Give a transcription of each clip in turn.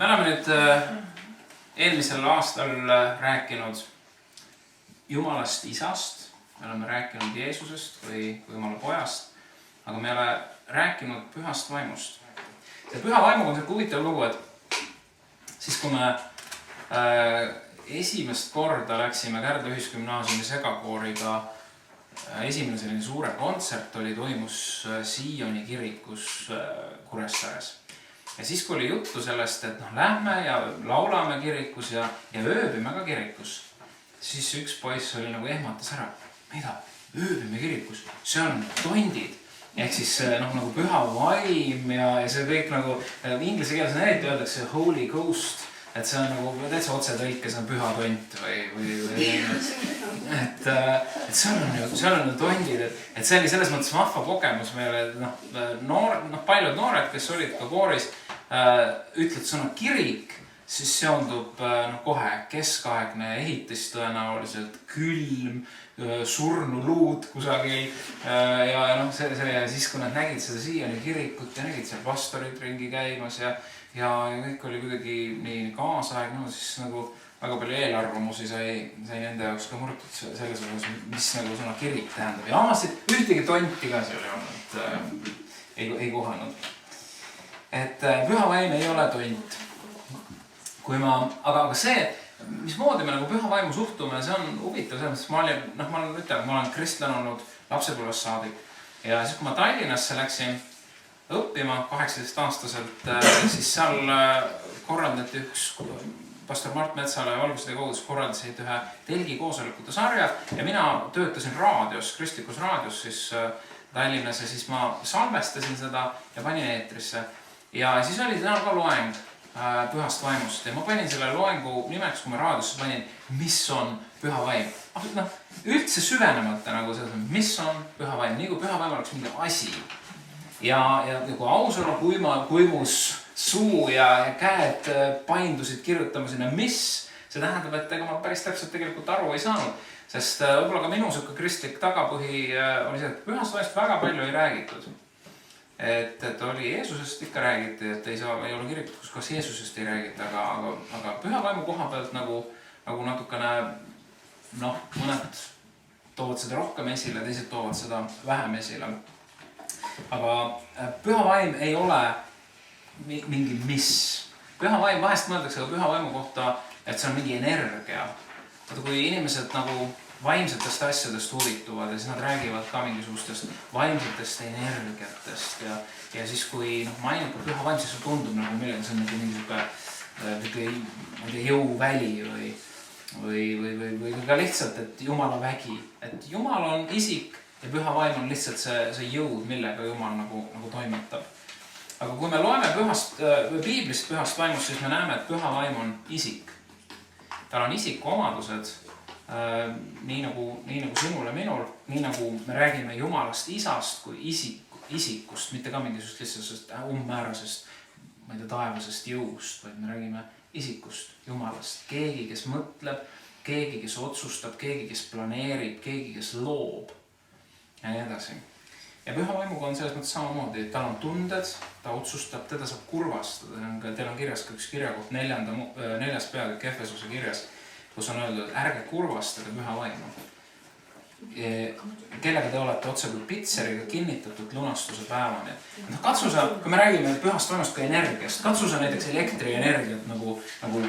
Me oleme nüüd eelmisel aastal rääkinud Jumalast Isast, me oleme rääkinud Jeesusest või Jumala Pojast, aga me ei ole rääkinud Pühast Vaimust. See Püha Vaimuga on see huvitav lugu, et siis kui me esimest korda läksime Kärdla Ühisgümnaasiumi segakooriga, esimene selline suure kontsert toimus Sioni kirikus Kuressaares. Ja siis kui oli juttu sellest, et lähme ja laulame kirikus ja ööbime ka kirikus, siis üks poiss oli nagu ehmatas ära. Mida? Ööbime kirikus? See on tondid. Ehk siis nagu Püha Vaim ja see kõik nagu inglise keeles eriti öeldakse Holy Ghost, et see on nagu täitsa otsetõlke, see on püha tont või et seal on tondid, et see oli selles mõttes vahva kogemus meile, paljud noored, kes olid ka kooris, ütled sõna kirik, siis seondub kohe keskaegne ehitis tõenäoliselt, külm, surnuluud kusagil ja siis kui nad nägid seda Sioni kirikut ja nägid seal pastorid ringi käimas ja kõik oli kuidagi nii kaasaegne, siis nagu väga palju eelarvamusi sai nende jaoks ka murtud selles osas, mis nagu sõna kirik tähendab. Ja avastasid ühtegi tonti ka seal ei olnud, ei kohanud. Et Püha Vaim ei ole tont. Aga see, mismoodi me nagu Püha Vaimu suhtume, see on huvitav selles mõttes, ma olen kristlane olnud lapsepõlvest saadik. Ja siis kui ma Tallinnasse läksin õppima 18-aastaselt, siis seal korraldati üks pastor Mart Metsala ja Valgustee kogudus korraldasid ühe telgi koosolekute sarja ja mina töötasin raadios, kristlikus raadios siis Tallinnas ja siis ma salvestasin seda ja panin eetrisse. Ja siis oli täna ka loeng Pühast Vaimust ja ma panin selle loengu nimeks, kui ma raadiosse panin, mis on Püha Vaim. Üldse süvenemata nagu selles, mis on Püha Vaim, nii kui Püha Vaim oleks mingi asi. Ja kui ausõna kuimus suu ja käed paindusid kirjutama sinna, mis see tähendab, et ega ma päris täpselt tegelikult aru ei saanud. Sest võib-olla ka minu suhka kristlik tagapõhi oli see, et Pühast Vaimust väga palju ei räägitud. Et oli Jeesusest ikka räägiti, et ei ole kirikud, kus Jeesusest ei räägita, aga Püha Vaimu koha pealt nagu natukene, mõned toovad seda rohkem esile, teised toovad seda vähem esile. Aga Püha Vaim ei ole mingi mis. Püha Vaim vahest mõeldakse Püha Vaimu kohta, et see on mingi energia. Kui inimesed nagu vaimsetest asjadest huvituvad ja siis nad räägivad ka mingisugustest vaimsetest energiatest ja siis kui mainib Püha Vaim, siis tundub nagu millega see on mingi jõuväli või ka lihtsalt, et Jumala vägi. Et Jumal on isik ja Püha Vaim on lihtsalt see jõud, millega Jumal nagu toimetab. Aga kui me loeme Piiblist Pühast Vaimust, siis me näeme, et Püha Vaim on isik. Tal on isikuomadused, nii nagu sinul ja minul, nii nagu me räägime Jumalast Isast kui isikust, mitte ka mingisugust lihtsalt ummäärasest, taevasest jõust, vaid me räägime isikust, Jumalast. Keegi, kes mõtleb, keegi, kes otsustab, keegi, kes planeerib, keegi, kes loob ja nii edasi. Ja Püha Vaimuga on selles mõttes samamoodi, et tal on tunded, ta otsustab, teda saab kurvastada. Teil on kirjas ka üks kirjakoht 4. peatükk Efesuse kirjas, kus on öeldud, et ärge kurvastage Püha Vaimu. Kellega te olete otse kui pitseriga kinnitatud lunastuse päevani. Katsu sa, kui me räägime Pühast Vaimust ka energiast, katsu sa näiteks elektrienergiat nagu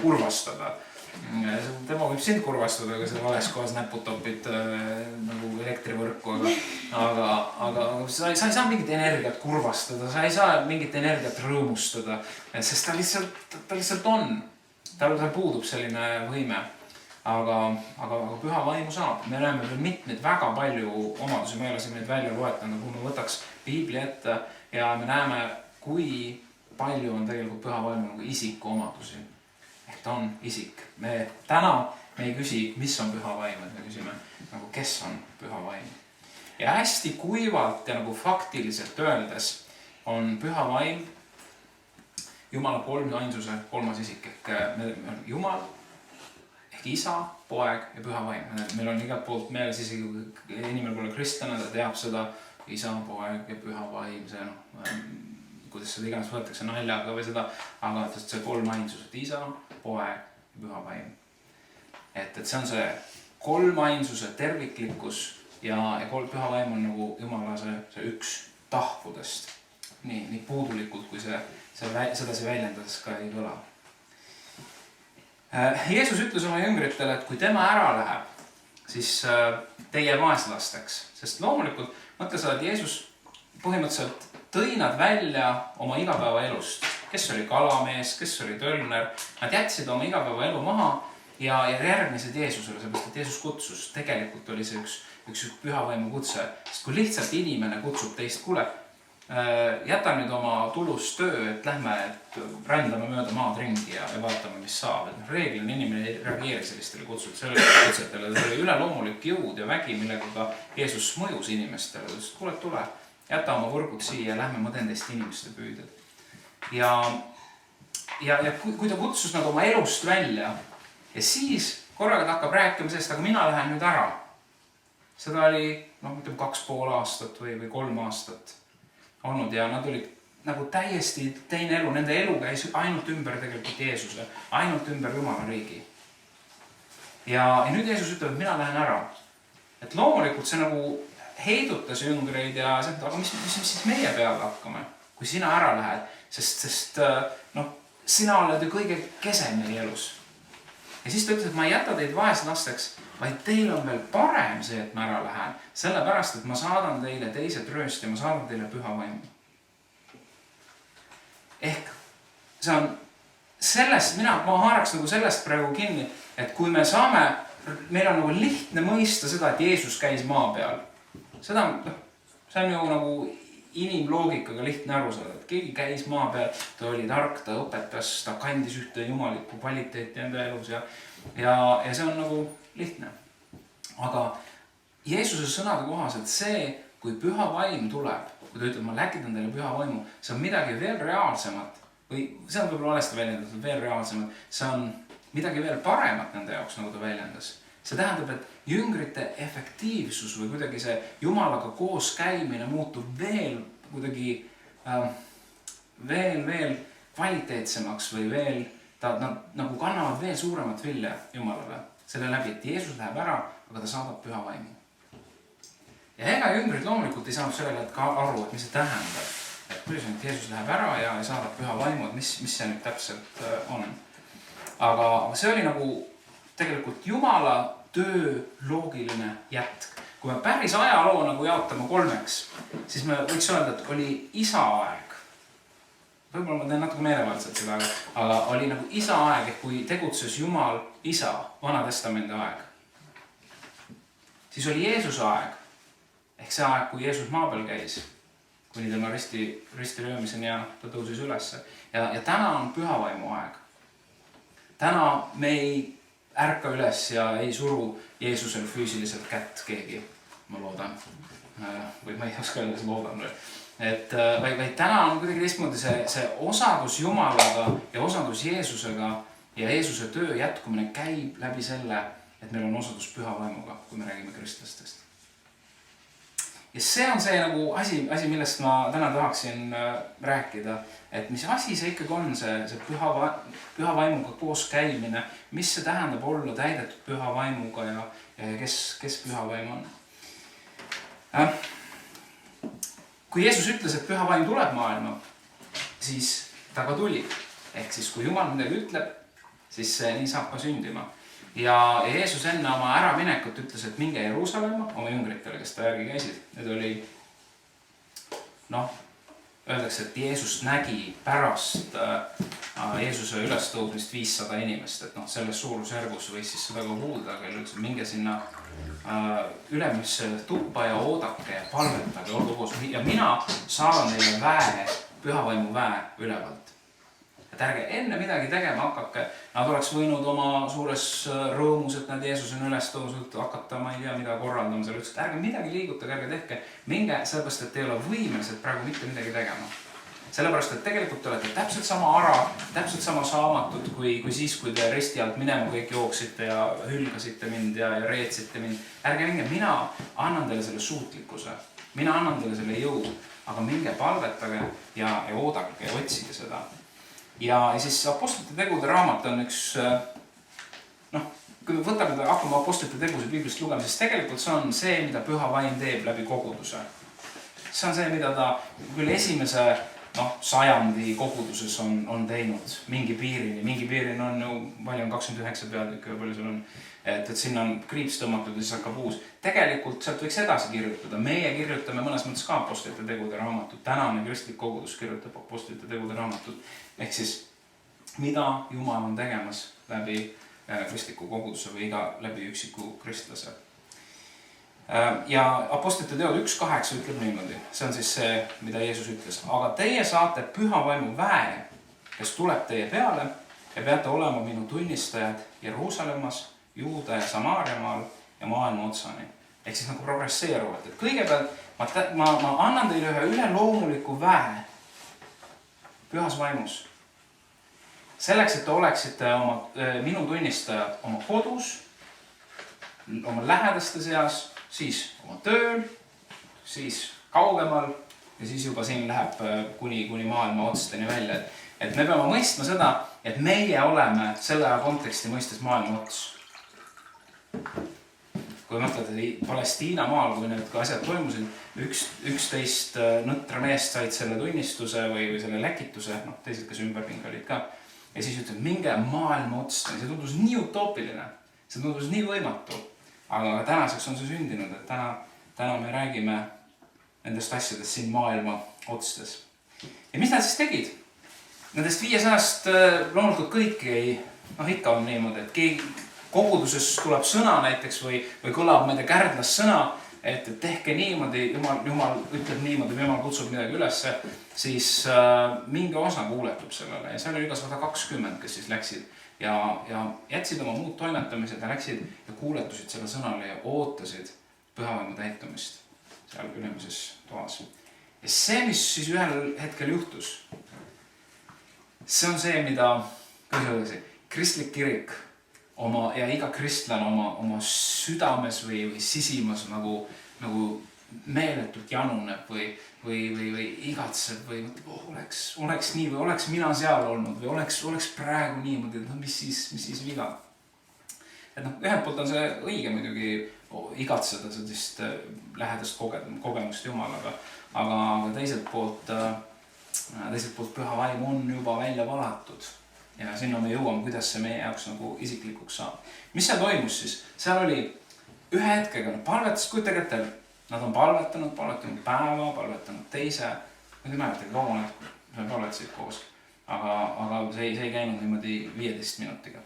kurvastada. Tema võib sind kurvastada, kui sa vales kohas näpud topid nagu elektrivõrku, aga sa ei saa mingit energiat kurvastada, sa ei saa mingit energiat rõõmustada, sest ta lihtsalt on. Tal puudub selline võime, aga Püha Vaimu saab. Me näeme veel mitmeid väga palju omadusi, me ei ole siin neid välja loetanud, kui me võtaks Piibli ette ja me näeme, kui palju on tegelikult Püha Vaimu nagu isikuomadusi. Ta on isik. Täna me ei küsi, mis on Püha Vaim, et me küsime, kes on Püha Vaim. Ja hästi kuivalt ja nagu faktiliselt öeldes on Püha Vaim Jumala kolmainsuse kolmas isik. Ehk Jumal, ehk Isa, Poeg ja Püha Vaim. Meil on igalt poolt meeles, isegi kui inimene pole kristlane, ta teab seda Isa, Poeg ja Püha Vaim. See kuidas seda iganes võetakse naljaga või seda, aga see kolmainsus, et isa, poeg ja püha vaim. Et see on see kolmainsuse terviklikkus ja püha vaim on nagu Jumala see üks tahvudest. Nii puudulikult, kui sedasi väljendades ka ei kõla. Jeesus ütles oma jüngritele, et kui tema ära läheb, siis teie vaeslasteks. Sest loomulikult mõtle sa, et Jeesus põhimõtteliselt tõi nad välja oma igapäeva elust. Kes oli kalamees, kes oli tölner. Nad jätsid oma igapäeva elu maha ja järgnesid Jeesusele, seepärast et Jeesus kutsus. Tegelikult oli see üks püha vaimu kutse. Sest kui lihtsalt inimene kutsub teist, kuule, jäta nüüd oma tulus töö, et lähme rändame mööda maad ringi ja vaatame, mis saab. Reeglina inimene ei reageeri sellistele kutsetele. See oli üleloomulik jõud ja vägi, millega ka Jeesus mõjus inimestele. Kuule, tule, jäta oma võrgud siia ja lähme, ma teen teist inimeste püüded. Ja kui ta kutsus nad oma elust välja ja siis korraga ta hakkab rääkima sellest, aga mina lähen nüüd ära. Seda oli 2,5 aastat või 3 aastat olnud ja nad olid nagu täiesti teine elu. Nende elu käis ainult ümber tegelikult Jeesuse, ainult ümber Jumala riigi. Ja nüüd Jeesus ütleb, et mina lähen ära. Et loomulikult see nagu heidutas jüngreid ja see, aga mis siis meie peale hakkame, kui sina ära lähed, sest sina oled ju kõige kese meie elus. Ja siis ta ütles, et ma ei jäta teid vaeslasteks, vaid teil on veel parem see, et ma ära lähen. Sellepärast, et ma saadan teile teise trööst ja ma saadan teile püha vaimu. Ehk see on sellest, ma haaraks nagu sellest praegu kinni, et kui me saame, meil on nagu lihtne mõista seda, et Jeesus käis maa peal. See on ju nagu inimloogikaga lihtne aru saada, et keegi käis maa peal, ta oli tark, ta õpetas, ta kandis ühte jumalikku kvaliteeti enda elus ja see on nagu lihtne. Aga Jeesuse sõnade kohaselt see, kui püha vaim tuleb, kui ta ütleb, ma läkitan teile püha vaimu, see on midagi veel reaalsemat või see on võib-olla valesti väljendatud, veel reaalsemat, see on midagi veel paremat nende jaoks, nagu ta väljendas. See tähendab, et jüngrite efektiivsus või kuidagi see Jumalaga koos käimine muutub veel kuidagi veel kvaliteetsemaks või veel, nad nagu kannavad veel suuremat vilja Jumalale. Selle läbi, et Jeesus läheb ära, aga ta saadab püha vaimu. Ja ega jüngrid loomulikult ei saanud sellele ka aru, et mis see tähendab. Et kuidas nüüd Jeesus läheb ära ja saadab püha vaimu, et mis see nüüd täpselt on. Aga see oli nagu tegelikult Jumala töö loogiline jätk. Kui me päris ajaloo nagu jaotame 3, siis me võiks öelda, et oli isa aeg. Võib-olla ma teen natuke meelevaldselt seda, aga oli nagu isa aeg, et kui tegutses Jumal isa, Vana Testamendi aeg. Siis oli Jeesuse aeg, ehk see aeg, kui Jeesus maa peal käis, kuni tema risti löömiseni ja ta tõusis ülesse. Ja täna on püha vaimu aeg. Täna me ei ärka üles ja ei suru Jeesusel füüsiliselt kätt keegi, ma loodan. Või ma ei oska öelda, see loodan. Vaid täna on kuidagi teistmoodi see osadus Jumalaga ja osadus Jeesusega ja Jeesuse töö jätkumine käib läbi selle, et meil on osadus püha vaimuga, kui me räägime kristlastest. Ja see on see nagu asi, millest ma täna tahaksin rääkida, et mis asi see ikkagi on, see püha vaimuga koos käimine, mis see tähendab olla täidetud püha vaimuga ja kes püha vaim on. Kui Jeesus ütles, et püha vaim tuleb maailma, siis ta ka tuli. Ehk siis kui Jumal midagi ütleb, siis nii saab ka sündima. Ja Jeesus enne oma äraminekut ütles, et minge Jeruusalemma oma jüngritele, kes ta järgi käisid. Need oli, öeldakse, et Jeesus nägi pärast Jeesuse ülestõusmist 500 inimest, et selles suurusjärgus võis siis seda ka kuulda, aga ütles, et minge sinna ülemisse tuppa ja oodake ja palvetage, olgu koos. Ja mina saadan teile väe, pühavaimu väe ülevalt. Et ärge enne midagi tegema hakake, nad oleks võinud oma suures rõõmus, et nad Jeesus on üles tõusnud, hakata, ma ei tea, mida korraldama seal, ütles, et ärge midagi liigutage, ärge tehke, minge, sellepärast, et te ei ole võimelised praegu mitte midagi tegema. Sellepärast, et tegelikult te olete täpselt sama ara, täpselt sama saamatud, kui siis, kui te risti alt minema kõik jooksite ja hülgasite mind ja reetsite mind. Ärge minge, mina annan teile selle suutlikkuse, mina annan teile selle jõu, aga minge palvetage ja oodake ja otsige seda. Ja siis Apostlite tegude raamat on üks, kui me võtame, hakkame Apostlite tegusid piiblist lugema, siis tegelikult see on see, mida Püha Vaim teeb läbi koguduse. See on see, mida ta küll esimese sajandi koguduses on teinud mingi piirini. Mingi piirini on ju, palju on 29 peatükki või palju sul on, et sinna on kriips tõmmatud ja siis hakkab uus. Tegelikult sealt võiks edasi kirjutada. Meie kirjutame mõnes mõttes ka Apostlite tegude raamatut. Tänane kristlik kogudus kirjutab Apostlite tegude raamatut. Ehk siis, mida Jumal on tegemas läbi kristliku koguduse või läbi üksiku kristlase. Ja Apostlite teod 1.8 ütleb niimoodi. See on siis see, mida Jeesus ütles. Aga teie saate Püha Vaimu väe, kes tuleb teie peale ja peate olema minu tunnistajad Jeruusalemmas, Juuda ja Samaariamaal ja maailma otsani. Ehk siis nagu progresseeruvalt. Et kõigepealt ma annan teile ühe üleloomuliku väe Pühas Vaimus. Selleks, et te oleksite minu tunnistajad oma kodus, oma lähedaste seas, siis oma tööl, siis kaugemal ja siis juba siin läheb kuni maailma otsteni välja. Et me peame mõistma seda, et meie oleme selle konteksti mõistes maailma ots. Kui mõtlete Palestiina maal, kui need asjad toimusid, 11 nõtra meest said selle tunnistuse või selle läkituse, teised, kes ümberping olid ka. Ja siis ütleb, minge maailma otsteni. See tundus nii utoopiline, see tundus nii võimatu. Aga tänaseks on see sündinud, et täna me räägime nendest asjadest siin maailma otstes. Ja mis nad siis tegid? Nendest 500 loomulikult kõiki ikka on niimoodi, et keegi koguduses tuleb sõna näiteks või kõlab meelde kärdlas sõna, et tehke niimoodi, Jumal ütleb niimoodi, Jumal kutsub midagi ülesse, siis mingi osa kuuletub sellele. Ja seal oli ka 120, kes siis läksid ja jätsid oma muud toimetamised ja läksid ja kuuletusid selle sõnale ja ootasid Püha Vaimu täitumist seal ülemises toas. Ja see, mis siis ühel hetkel juhtus, see on see, mida kristlik kirik ja iga kristlane oma südames või sisimas nagu meeletult januneb või igatseb või oleks nii või oleks mina seal olnud või oleks praegu niimoodi, et mis siis viga. Et ühelt poolt on see õige muidugi igatseda sellist lähedast kogemust Jumalaga, aga teiselt poolt Püha Vaim on juba välja valatud ja sinna me jõuame, kuidas see meie jaoks nagu isiklikuks saab. Mis seal toimus siis? Seal oli ühe hetkega palvetas, kujutage ette, nad on palvetanud päeva, palvetanud teise. Ma ei mäletagi, kaua nad palvetasid koos. Aga see ei käinud niimoodi 15 minutiga.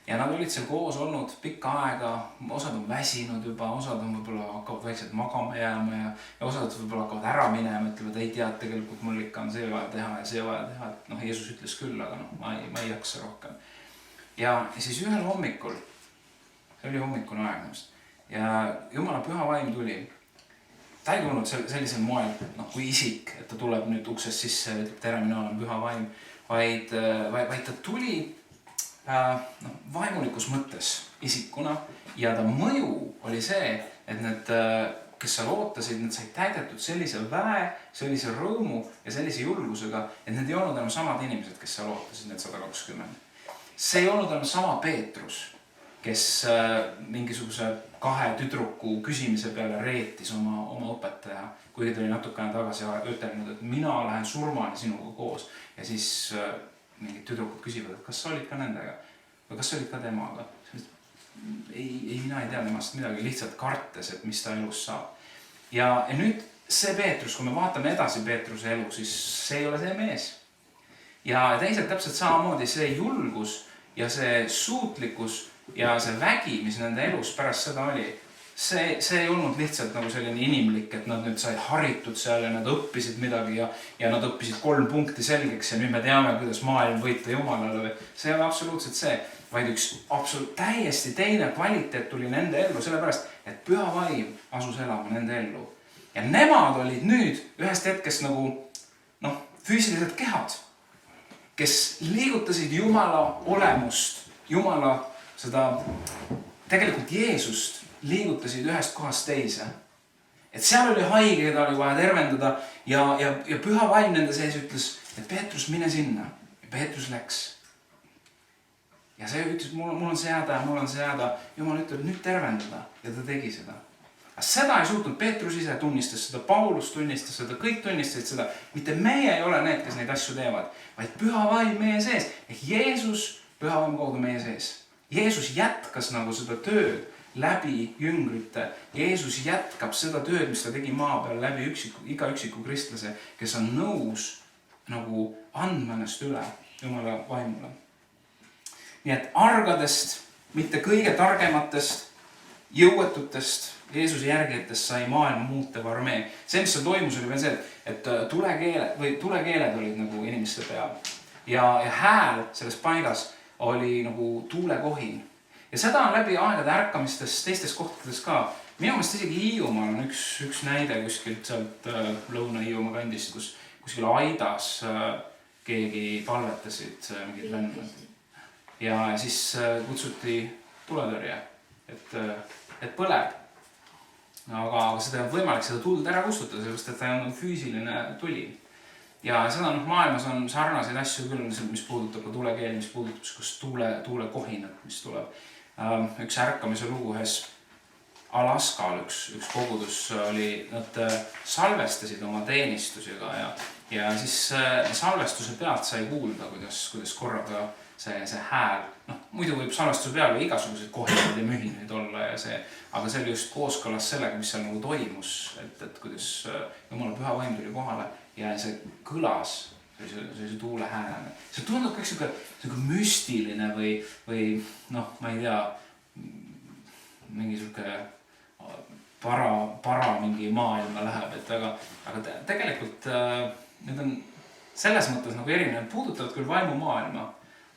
Ja nad olid seal koos olnud pikka aega, osad on väsinud juba, osad on võib-olla hakkavad vaikselt magama jääma ja osad võib-olla hakkavad ära minema, ütlevad, ei tea, tegelikult mul ikka on see vaja teha ja see vaja teha. Et Jeesus ütles küll, aga ma ei jaksa rohkem. Ja siis ühel hommikul, see oli hommikune aeg, ja Jumala Püha Vaim tuli. Ta ei tulnud sellisel moel, kui isik, et ta tuleb nüüd uksest sisse ja ütleb, tere, mina olen Püha Vaim, vaid ta tuli vaimulikus mõttes isikuna ja ta mõju oli see, et need, kes seal ootasid, need said täidetud sellise väe, sellise rõõmu ja sellise julgusega, et need ei olnud enam samad inimesed, kes seal ootasid, need 120. See ei olnud enam sama Peetrus, kes mingisuguse 2 tüdruku küsimise peale reetis oma õpetaja, kuigi ta oli natukene tagasi ütelnud, et mina lähen surmani sinuga koos ja siis mingid tüdrukud küsivad, et kas sa olid ka nendega või kas sa olid ka temaga. Ei, mina ei tea temast midagi, lihtsalt kartes, et mis ta elus saab. Ja nüüd see Peetrus, kui me vaatame edasi Peetruse elu, siis see ei ole see mees. Ja teised täpselt samamoodi see julgus ja see suutlikkus ja see vägi, mis nende elus pärast seda oli, see ei olnud lihtsalt nagu selline inimlik, et nad nüüd said haritud seal ja nad õppisid midagi ja nad õppisid 3 punkti selgeks ja nüüd me teame, kuidas maailm võita Jumalale. See ei ole absoluutselt see, vaid üks täiesti teine kvaliteet tuli nende ellu, sellepärast, et Püha Vaim asus elama nende ellu. Ja nemad olid nüüd ühest hetkest nagu füüsilised kehad, kes liigutasid Jumala olemust, Jumala seda tegelikult Jeesust liigutasid ühest kohast teise. Et seal oli haige, keda oli vaja tervendada ja püha vaim nende sees ütles, et Peetrus, mine sinna. Ja Peetrus läks. Ja see ütles, mul on see häda, mul on see häda. Jumal ütleb, nüüd tervendada. Ja ta tegi seda. Aga seda ei suutnud, Peetrus ise tunnistas seda, Paulus tunnistas seda, kõik tunnistasid seda. Mitte meie ei ole need, kes neid asju teevad, vaid püha vaim meie sees. Ehk Jeesus püha vaim kaudu meie sees. Jeesus jätkas nagu seda tööd läbi jüngrite. Jeesus jätkab seda tööd, mis ta tegi maa peal läbi iga üksiku kristlase, kes on nõus nagu andma ennast üle Jumala vaimule. Nii et argadest, mitte kõige targematest, jõuetutest, Jeesuse järgijatest sai maailma muutev armee. See, mis seal toimus, oli veel see, et tulekeeled olid nagu inimeste peal. Ja hääl selles paigas oli nagu tuulekohin. Ja seda on läbi aegade ärkamistest teistes kohtades ka. Minu meelest isegi Hiiumaal on üks näide kuskilt sealt Lõuna-Hiiumaa kandist, kus kuskil aidas keegi palvetasid mingid vennad. Ja siis kutsuti tuletõrje, et põleb. Aga seda ei olnud võimalik seda tuld ära kustutada, sellepärast et ta ei olnud füüsiline tuli. Ja seda maailmas on sarnaseid asju küll, mis puudutab ka tulekeel, mis puudutab kus tuulekohinat, mis tuleb. Üks ärkamise lugu ühes Alaskal üks kogudus oli, nad salvestasid oma teenistusega ja siis salvestuse pealt sai kuulda, kuidas korraga see hääl, muidu võib salvestuse peal või igasuguseid kohinaid ja mühineid olla ja see, aga see oli just kooskõlas sellega, mis seal nagu toimus, et kuidas Jumala püha vaim tuli kohale ja see kõlas, see tuule häälene. See tundub kõik selline müstiline või ma ei tea, mingi selline para mingi maailma läheb, aga tegelikult need on selles mõttes nagu erinevad, puudutavad küll vaimumaailma,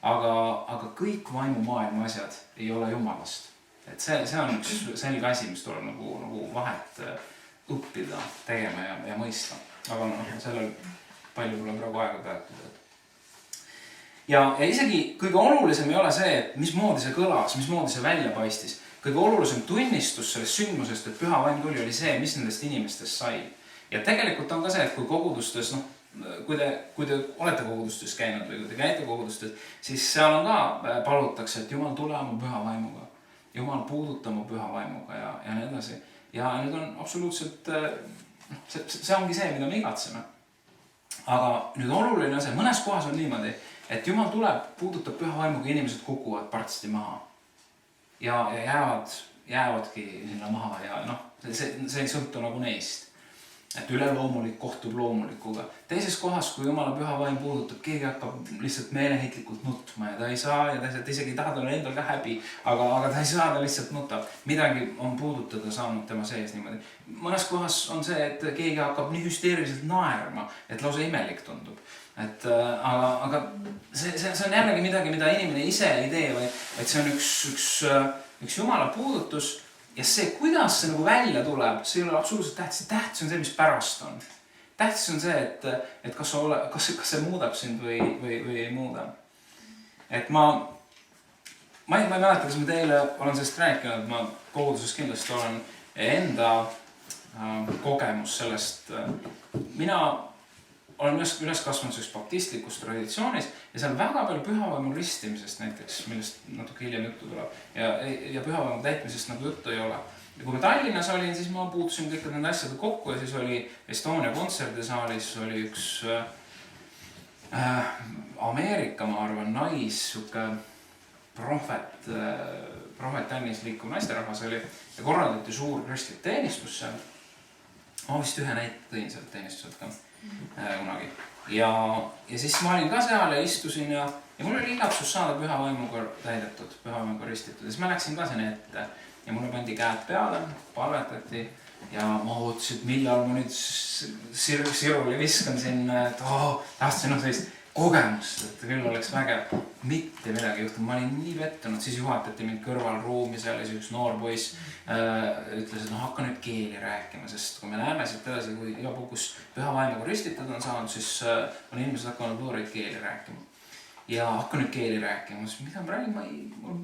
aga kõik vaimumaailma asjad ei ole Jumalast. Et see on üks selge asi, mis tuleb nagu vahet õppida, tegema ja mõista. Aga sellel palju pole praegu aega peatuda. Ja isegi kõige olulisem ei ole see, et mismoodi see kõlas, mismoodi see välja paistis. Kõige olulisem tunnistus sellest sündmusest, et püha vaim tuli, oli see, mis nendest inimestest sai. Ja tegelikult on ka see, et kui kogudustes, kui te olete kogudustes käinud või kui te käite kogudustes, siis seal on ka palutakse, et Jumal tule oma püha vaimuga. Jumal puuduta oma püha vaimuga ja nii edasi. Ja need on absoluutselt, see ongi see, mida me igatseme. Aga nüüd oluline on see, mõnes kohas on niimoodi, et Jumal tuleb, puudutab püha vaimuga, inimesed kukuvad partsti maha. Ja jäävadki sinna maha ja see ei sõltu nagu neist. Et üleloomulik kohtub loomulikuga. Teises kohas, kui Jumala püha vaim puudutab, keegi hakkab lihtsalt meeleheitlikult nutma ja ta ei saa ja ta isegi ei taha talle endal ka häbi, aga ta ei saa, ta lihtsalt nutab. Midagi on puudutada saanud tema sees niimoodi. Mõnes kohas on see, et keegi hakkab nii hüsteeriliselt naerma, et lausa imelik tundub. Aga see on jällegi midagi, mida inimene ise ei tee, vaid see on üks Jumala puudutus. Ja see, kuidas see nagu välja tuleb, see ei ole absoluutselt tähtis. Tähtis on see, mis pärast on. Tähtis on see, et kas see muudab sind või ei muuda. Et ma ei mäleta, kas ma teile olen sellest rääkinud, ma koguduses kindlasti olen enda kogemus sellest. Mina olen üles kasvanud selleks baptistlikus traditsioonis ja seal väga palju pühavaimu ristimisest näiteks, millest natuke hiljem juttu tuleb ja pühavaimu täitmisest nagu juttu ei ole. Ja kui ma Tallinnas olin, siis ma puutusin kõik nende asjade kokku ja siis oli Estonia kontserdisaalis oli üks Ameerika, ma arvan, prohvet Tännis liikuv naisterahvas oli ja korraldati suur kristlik teenistus seal. Ma vist ühe näite tõin sealt teenistuselt ka kunagi. Ja siis ma olin ka seal ja istusin ja mul oli igatsus saada püha vaimuga täidetud, püha vaimuga ristitud. Ja siis ma läksin ka sinna ette ja mulle pandi käed peale, palvetati ja ma ootasin, et millal ma nüüd siruli viskan sinna, et tahtsin sellist kogemust, et küll oleks vägev. Mitte midagi juhtunud, ma olin nii pettunud, siis juhatati mind kõrval ruumi seal ja üks noor poiss ütles, et hakka nüüd keeli rääkima, sest kui me näeme siit edasi, kui iga puhkus püha vaimuga ristitud on saanud, siis on inimesed hakkanud võõraid keeli rääkima. ja hakka nüüd keeli rääkima. Ma ütlesin, mida ma räägin, mul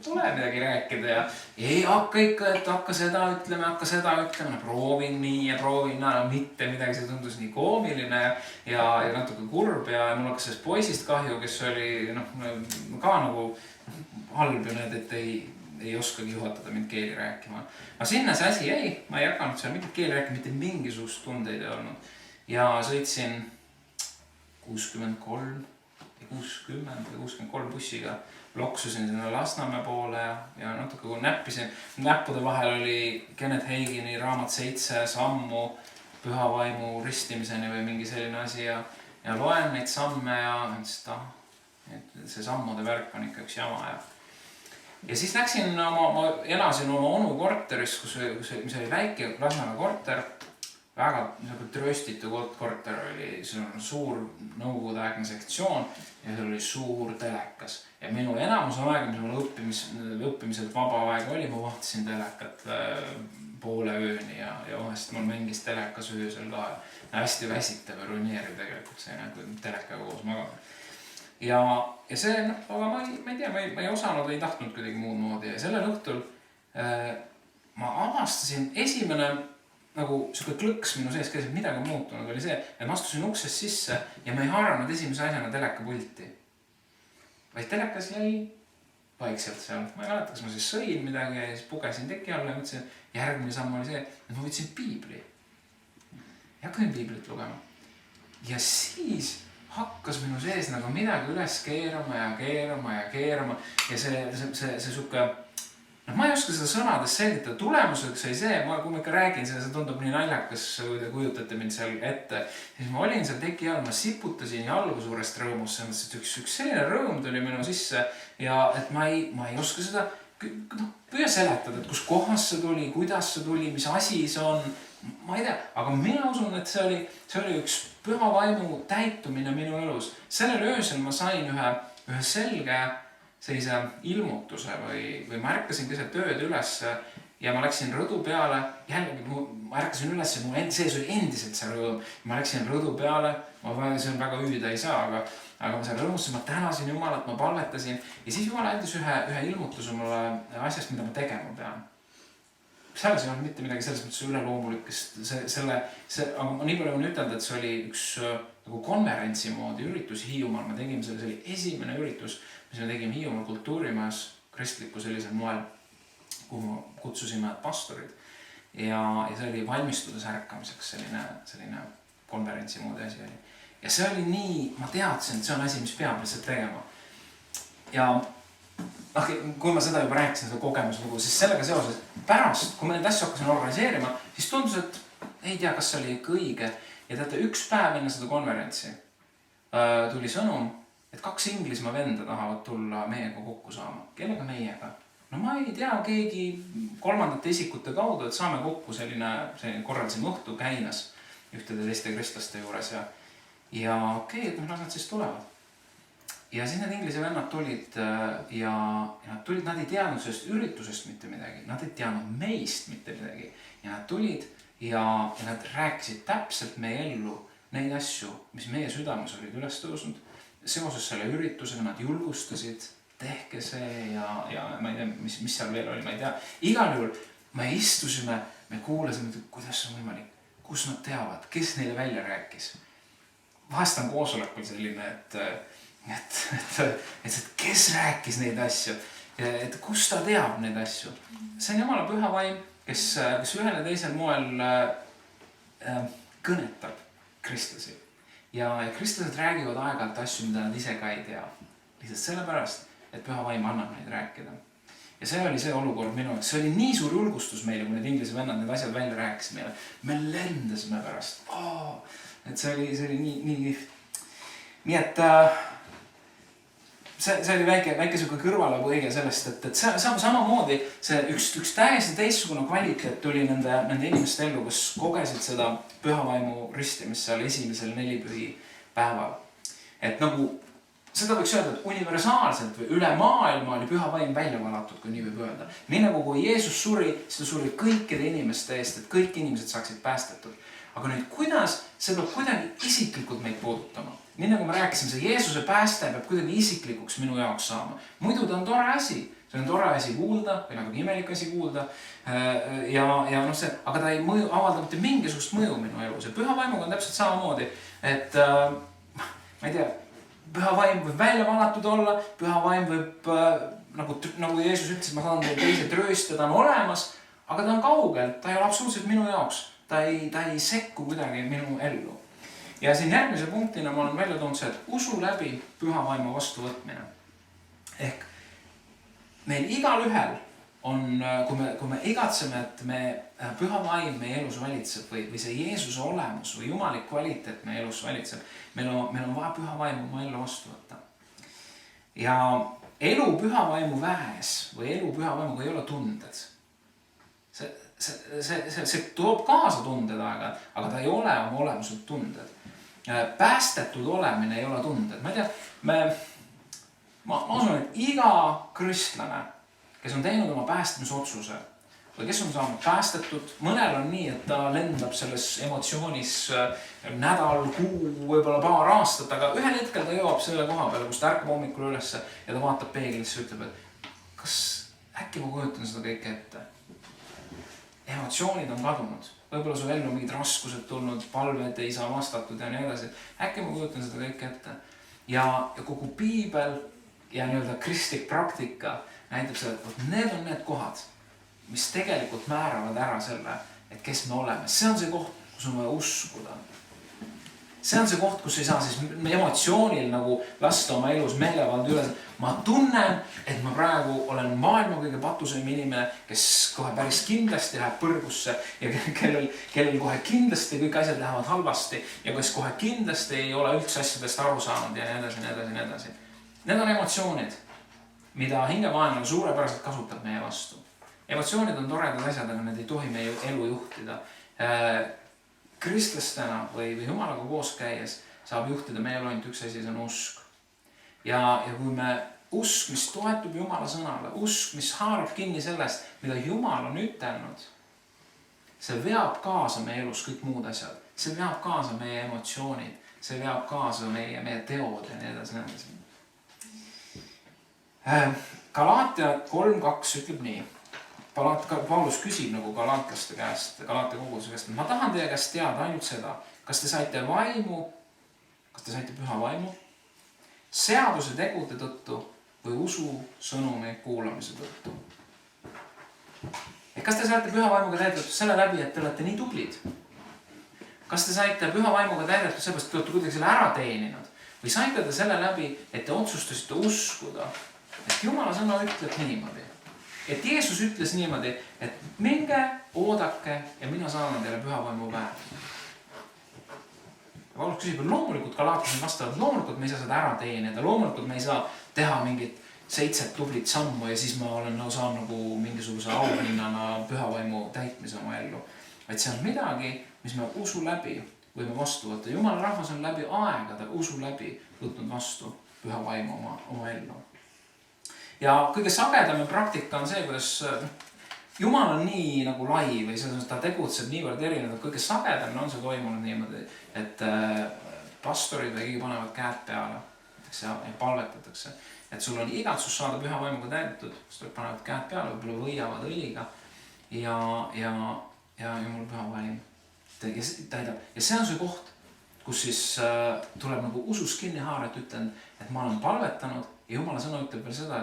pole midagi rääkida ja ei hakka ikka, et hakka seda ütlema, proovin nii ja proovin naa, mitte midagi, see tundus nii koomiline ja natuke kurb ja mul hakkas sellest poisist kahju, kes oli ka nagu halb ju need, et ei oskagi juhatada mind keeli rääkima. Aga sinna see asi jäi, ma ei hakanud seal mingit keeli rääkima, mitte mingisugust tundeid ei olnud. Ja sõitsin 63 või 63 bussiga. Loksusin sinna Lasnamäe poole ja natuke kui näppisin. Näppude vahel oli Kenneth Hagini raamat 7 sammu püha vaimu ristimiseni või mingi selline asi ja loen neid samme ja see sammude värk on ikka üks jama ja siis läksin ma elasin oma onu korteris, mis oli väike Lasnamäe korter, väga trööstitu korter oli, see on suur nõukogudeaegne sektsioon ja seal oli suur telekas. Ja minu enamus aega, mis mul õppimiselt vaba aeg oli, ma vahtisin telekat poole ööni ja vahest mul mängis telekas öösel ka. Hästi väsitav ja ruineeriv tegelikult see, kui telekaga koos magama. Ja see, aga ma ei tea, ma ei osanud, ei tahtnud kuidagi muud moodi. Ja sellel õhtul ma avastasin esimene nagu siuke klõks minu sees, kes midagi muutunud oli see, et ma astusin uksest sisse ja ma ei haaranud esimese asjana telekapulti. Vaid telekas jäi vaikselt seal. Ma ei mäleta, kas ma siis sõin midagi ja siis pugesin teki alla ja mõtlesin, järgmine samm oli see, et ma võtsin piibli. Ja hakkasin piiblit lugema. Ja siis hakkas minu sees nagu midagi üles keerama ja see suke ma ei oska seda sõnades selgitada. Tulemuseks oli see, kui ma ikka räägin seda, see tundub nii naljakas, kui te kujutate mind seal ette. Siis ma olin seal teki all, ma siputasin jalgu suurest rõõmust, et üks selline rõõm tuli minu sisse ja et ma ei oska seda püüa seletada, et kus kohas see tuli, kuidas see tuli, mis asi see on. Ma ei tea, aga mina usun, et see oli üks püha vaimu täitumine minu elus. Sellel öösel ma sain ühe selge sellise ilmutuse või ma ärkasin keset ööd üles ja ma läksin rõdu peale, jällegi ma ärkasin üles ja mu sees oli endiselt see rõõm. Ma läksin rõdu peale, see on väga hüüda ei saa, aga ma seal rõõmustasin, ma tänasin Jumalat, ma palvetasin ja siis Jumal andis ühe ilmutuse mulle asjast, mida ma tegema pean. Selles ei olnud mitte midagi selles mõttes üleloomulikest, aga ma nii palju võin ütelda, et see oli üks nagu konverentsi moodi üritus Hiiumaal. Me tegime selle, see oli esimene üritus, mis me tegime Hiiumaal kultuurimajas kristliku sellisel moel, kuhu kutsusime pastorid. Ja see oli valmistudes ärkamiseks selline konverentsi moodi asi oli. Ja see oli nii, ma teadsin, et see on asi, mis peab lihtsalt tegema. Ja kui ma seda juba rääkisin, seda kogemuslugu, siis sellega seoses pärast, kui ma neid asju hakkasin organiseerima, siis tundus, et ei tea, kas see oli ikka õige. Ja teate, üks päev enne seda konverentsi tuli sõnum, et 2 Inglismaa venda tahavad tulla meiega kokku saama. Kellega meiega? No ma ei tea, keegi kolmandate isikute kaudu, et saame kokku selline korraldasime õhtu Käinas ühtede teiste kristlaste juures. Ja okei, et las nad siis tulevad. Ja siis need inglise vennad tulid ja nad ei teadnud sellest üritusest mitte midagi. Nad ei teadnud meist mitte midagi. Ja nad tulid ja nad rääkisid täpselt meie ellu neid asju, mis meie südames olid üles tõusnud. Seoses selle üritusega nad julgustasid, tehke see ja ma ei tea, mis seal veel oli, ma ei tea. Igal juhul me istusime, me kuulasime, kuidas on võimalik, kus nad teavad, kes neile välja rääkis. Vahest on koosolekul selline, et kes rääkis neid asju, et kus ta teab neid asju. See on Jumala püha vaim, kes ühel ja teisel moel kõnetab kristlasi. Ja kristlased räägivad aeg-ajalt asju, mida nad ise ka ei tea. Lihtsalt sellepärast, et püha vaim annab neid rääkida. Ja see oli see olukord minu, see oli nii suur julgustus meile, kui need inglise vennad need asjad välja rääkis meile. Me lendasime pärast. Et see oli nii. Nii et see oli väike suke kõrvalepõige sellest, et samamoodi see üks täiesti teistsugune kvaliteet tuli nende inimeste ellu, kes kogesid seda pühavaimu ristimist seal esimesel 4 pühi päeval. Et nagu seda võiks öelda, et universaalselt või üle maailma oli püha vaim välja valatud, kui nii võib öelda. Nii nagu kui Jeesus suri, siis ta suri kõikide inimeste eest, et kõik inimesed saaksid päästetud. Aga nüüd kuidas see peab kuidagi isiklikult meid puudutama? nii nagu me rääkisime, see Jeesuse pääste peab kuidagi isiklikuks minu jaoks saama. Muidu ta on tore asi, see on tore asi kuulda või nagu imelik asi kuulda. Ja noh see, aga ta ei avalda mitte mingisugust mõju minu elus. Ja püha vaimuga on täpselt samamoodi, et ma ei tea, püha vaim võib välja valatud olla, püha vaim võib nagu Jeesus ütles, ma saan teise tröösta, ta on olemas, aga ta on kaugel, ta ei ole absoluutselt minu jaoks, ta ei sekku kuidagi minu ellu. Ja siin järgmise punktina ma olen välja toonud see, et usu läbi püha vaimu vastuvõtmine. Ehk meil igal ühel on, kui me igatseme, et püha vaim meie elus valitseb või see Jeesuse olemus või jumalik kvaliteet meie elus valitseb, meil on vaja püha vaimu oma ellu vastu võtta. Ja elu püha vaimu väes või elu püha vaimuga ei ole tunded. See toob kaasa tunded aega, aga ta ei ole oma olemuselt tunded. Päästetud olemine ei ole tunded. Ma ei tea, ma usun, et iga kristlane, kes on teinud oma päästmisotsuse või kes on saanud päästetud, mõnel on nii, et ta lendab selles emotsioonis nädal, kuu, võib-olla paar aastat, aga ühel hetkel ta jõuab selle koha peale, kus ta ärkab hommikul ülesse ja ta vaatab peeglisse ja ütleb, et kas äkki ma kujutan seda kõike ette? Emotsioonid on kadunud. Võib-olla su ellu mingid raskused tulnud, palved ei saa vastatud ja nii edasi. Äkki ma kujutan seda kõike ette. Ja kogu piibel ja nii-öelda kristlik praktika näitab seda, et need on need kohad, mis tegelikult määravad ära selle, et kes me oleme. See on see koht, kus on vaja uskuda. See on see koht, kus ei saa siis emotsioonil nagu lasta oma elus meelevald üles. Ma tunnen, et ma praegu olen maailma kõige patusem inimene, kes kohe päris kindlasti läheb põrgusse ja kellel kohe kindlasti kõik asjad lähevad halvasti ja kes kohe kindlasti ei ole üldse asjadest aru saanud ja nii edasi. Need on emotsioonid, mida hingevaenlane suurepäraselt kasutab meie vastu. Emotsioonid on toredad asjad, aga need ei tohi meie elu juhtida. Kristlastena või Jumalaga koos käies saab juhtida meie elu ainult üks asi, see on usk. Ja kui me usk, mis toetub Jumala sõnale, usk, mis haarab kinni sellest, mida Jumal on ütelnud, see veab kaasa meie elus kõik muud asjad. See veab kaasa meie emotsioonid, see veab kaasa meie teod ja nii edasi. Galaatia 3.2 ütleb nii. Paulus küsib nagu galaatlaste käest, Galaatia koguduse käest, ma tahan teie käest teada ainult seda, kas te saite püha vaimu, seaduse tegude tõttu või usu sõnumi kuulamise tõttu. Kas te saite püha vaimuga täidetud selle läbi, et te olete nii tublid? Kas te saite püha vaimuga täidetud seepärast, et te olete kuidagi selle ära teeninud? Või saite te selle läbi, et te otsustasite uskuda, et Jumala sõna ütleb niimoodi? Et Jeesus ütles niimoodi, et minge, oodake ja mina saan teile püha vaimu päev. Paulus küsib, loomulikult galaatlased vastavad, loomulikult me ei saa seda ära teenida, loomulikult me ei saa teha mingit 7 tublit sammu ja siis ma saan nagu mingisuguse auhinnana püha vaimu täitmise oma ellu. Et see on midagi, mis me usu läbi võime vastu võtta. Jumala rahvas on läbi aegade usu läbi võtnud vastu püha vaimu oma ellu. Ja kõige sagedam praktika on see, kuidas Jumal on nii nagu lai või ta tegutseb niivõrd erinevad. Kõige sagedam on see toimunud niimoodi, et pastorid või keegi panevad käed peale ja palvetatakse. Et sul on igatsus saada püha vaimuga täidetud, pastorid panevad käed peale, võib-olla võiavad õliga ja Jumal püha vaim täidab. Ja see on see koht, kus siis tuleb nagu usus kinni haaret, ütlen, et ma olen palvetanud ja Jumala sõna ütleb veel seda,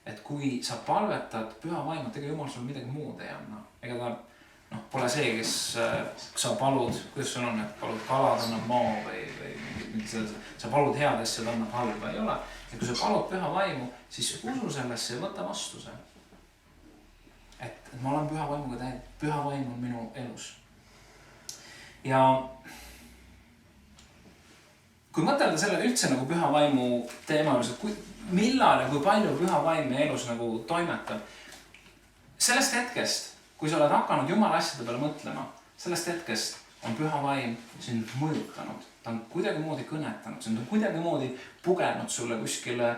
et kui sa palvetad püha vaimut, ega Jumal sul midagi muud ei anna. Ega ta pole see, kes sa palud, kuidas sul on, et palud kalad, annab maa või sa palud head asja, ta annab halba, ei ole. Ja kui sa palud püha vaimu, siis usu sellesse ja võta vastu see. Et ma olen püha vaimuga täidetud, püha vaim on minu elus. Ja kui mõtelda selle üldse nagu püha vaimu teema, millal ja kui palju püha vaim meie elus nagu toimetab. Sellest hetkest, kui sa oled hakanud Jumala asjade peale mõtlema, sellest hetkest on püha vaim sind mõjutanud. Ta on kuidagimoodi kõnetanud, see on kuidagimoodi pugenud sulle kuskile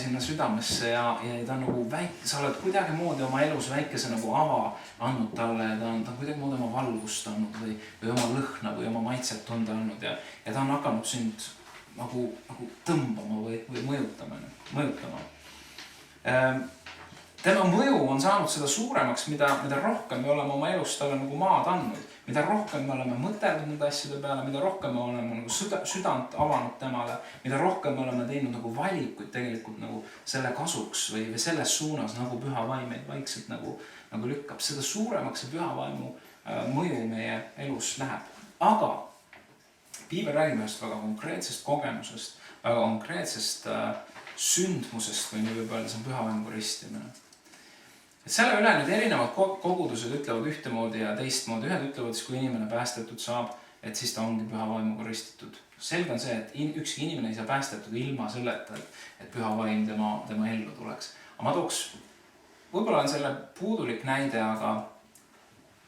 sinna südamesse ja ta on nagu väike, sa oled kuidagimoodi oma elus väikese nagu ava andnud talle ja ta on kuidagimoodi oma valgust andnud või oma lõhna või oma maitset tunda andnud ja ta on hakanud sind nagu tõmbama või mõjutama. Tema mõju on saanud seda suuremaks, mida rohkem me oleme oma elus talle nagu maad andnud, mida rohkem me oleme mõtelnud nende asjade peale, mida rohkem me oleme nagu südant avanud temale, mida rohkem me oleme teinud nagu valikuid tegelikult nagu selle kasuks või selles suunas, nagu püha vaim meid vaikselt nagu lükkab, seda suuremaks see püha vaimu mõju meie elus läheb. Aga Piibel räägib ühest väga konkreetsest kogemusest, väga konkreetsest sündmusest või nii võib öelda, see on püha vaimu ristimine. Et selle üle need erinevad kogudused ütlevad ühtemoodi ja teistmoodi. Ühed ütlevad, kui inimene päästetud saab, et siis ta ongi püha vaimuga ristitud. Selge on see, et ükski inimene ei saa päästetud ilma selleta, et püha vaim tema ellu tuleks. Aga ma tooks, võib-olla on selle puudulik näide, aga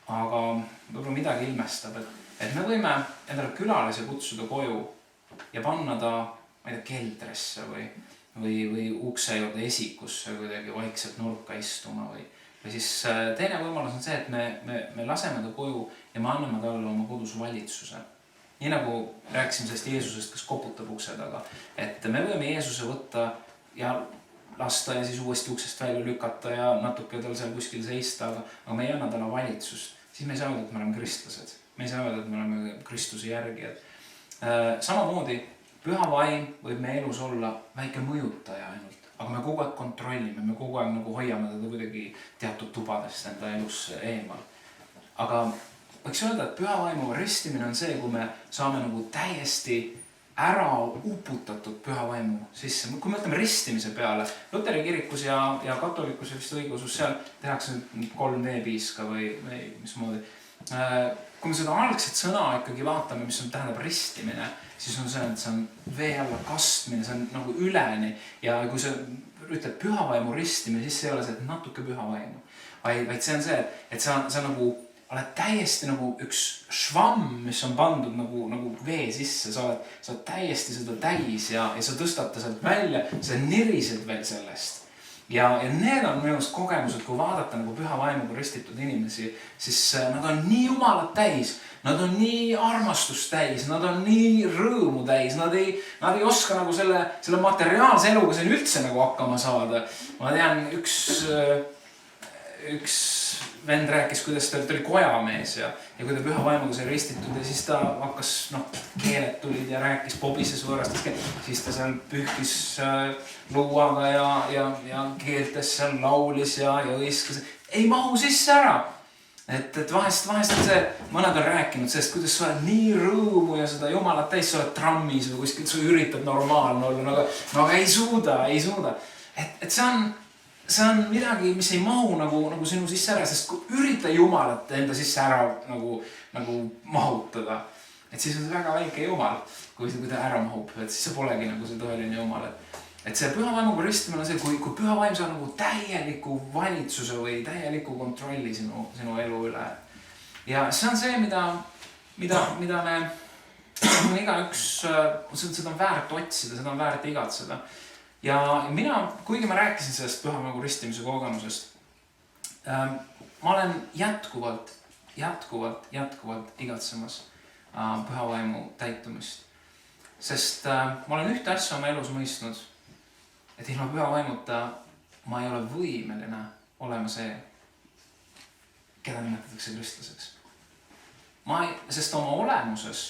võib-olla midagi ilmestab, et me võime endale külalise kutsuda koju ja panna ta, ma ei tea, keldrisse või ukse juurde esikusse kuidagi vaikselt nurka istuma või siis teine võimalus on see, et me laseme ta koju ja me anname talle oma kodus valitsuse. Nii nagu rääkisime sellest Jeesusest, kes koputab ukse taga, et me võime Jeesuse võtta ja lasta ja siis uuesti uksest välja lükata ja natuke tal seal kuskil seista, aga me ei anna talle valitsust. Siis me ei saa öelda, et me oleme kristlased. Me ei saa öelda, et me oleme Kristuse järgijad. Samamoodi püha vaim võib meie elus olla väike mõjutaja ainult, aga me kogu aeg kontrollime, me kogu aeg nagu hoiame teda kuidagi teatud tubadest enda elus eemal. Aga võiks öelda, et püha vaimu ristimine on see, kui me saame nagu täiesti ära uputatud püha vaimu sisse. Kui me ütleme ristimise peale, Luteri kirikus ja katolikus ja vist õigeusus, seal tehakse 3D-piiska või mismoodi. Kui me seda algset sõna ikkagi vaatame, mis tähendab ristimine, siis on see, et see on vee alla kastmine, see on nagu üleni ja kui sa ütled püha vaimu ristimine, siis see ei ole see, et natuke püha vaimu, vaid see on see, et sa nagu oled täiesti nagu üks švamm, mis on pandud nagu vee sisse, sa oled täiesti seda täis ja sa tõstad ta sealt välja, sa nirised veel sellest. Ja need on minu arust kogemused, kui vaadata nagu püha vaimuga ristitud inimesi, siis nad on nii jumalat täis, nad on nii armastust täis, nad on nii rõõmu täis, nad ei oska nagu selle materiaalse eluga siin üldse nagu hakkama saada. Ma tean, üks vend rääkis, kuidas ta oli kojamees ja kui ta püha vaimuga sai ristitud ja siis ta hakkas, keeled tulid ja rääkis, pobises võõrastas, siis ta seal pühkis luuaga ja keeltes seal laulis ja õiskas. Ei mahu sisse ära. Et vahest on see, mõned on rääkinud sellest, kuidas sa oled nii rõõmu ja seda jumalat täis, sa oled trammis või kuskilt, sa üritad normaalne olla, aga ei suuda. Et see on midagi, mis ei mahu nagu sinu sisse ära, sest kui ürita jumalat enda sisse ära nagu mahutada, et siis on see väga väike jumal, kui ta ära mahub, et siis see polegi nagu see tõeline jumal. Et see püha vaimuga ristimine on see, kui püha vaim saab nagu täieliku valitsuse või täieliku kontrolli sinu elu üle. Ja see on see, mida me igaüks, seda on väärt otsida, seda on väärt igatseda. Ja mina, kuigi ma rääkisin sellest püha vaimu ristimise kogemusest, ma olen jätkuvalt igatsemas püha vaimu täitumist. Sest ma olen ühte asja oma elus mõistnud, et ilma püha vaimuta ma ei ole võimeline olema see, keda nimetatakse kristlaseks. Sest oma olemuses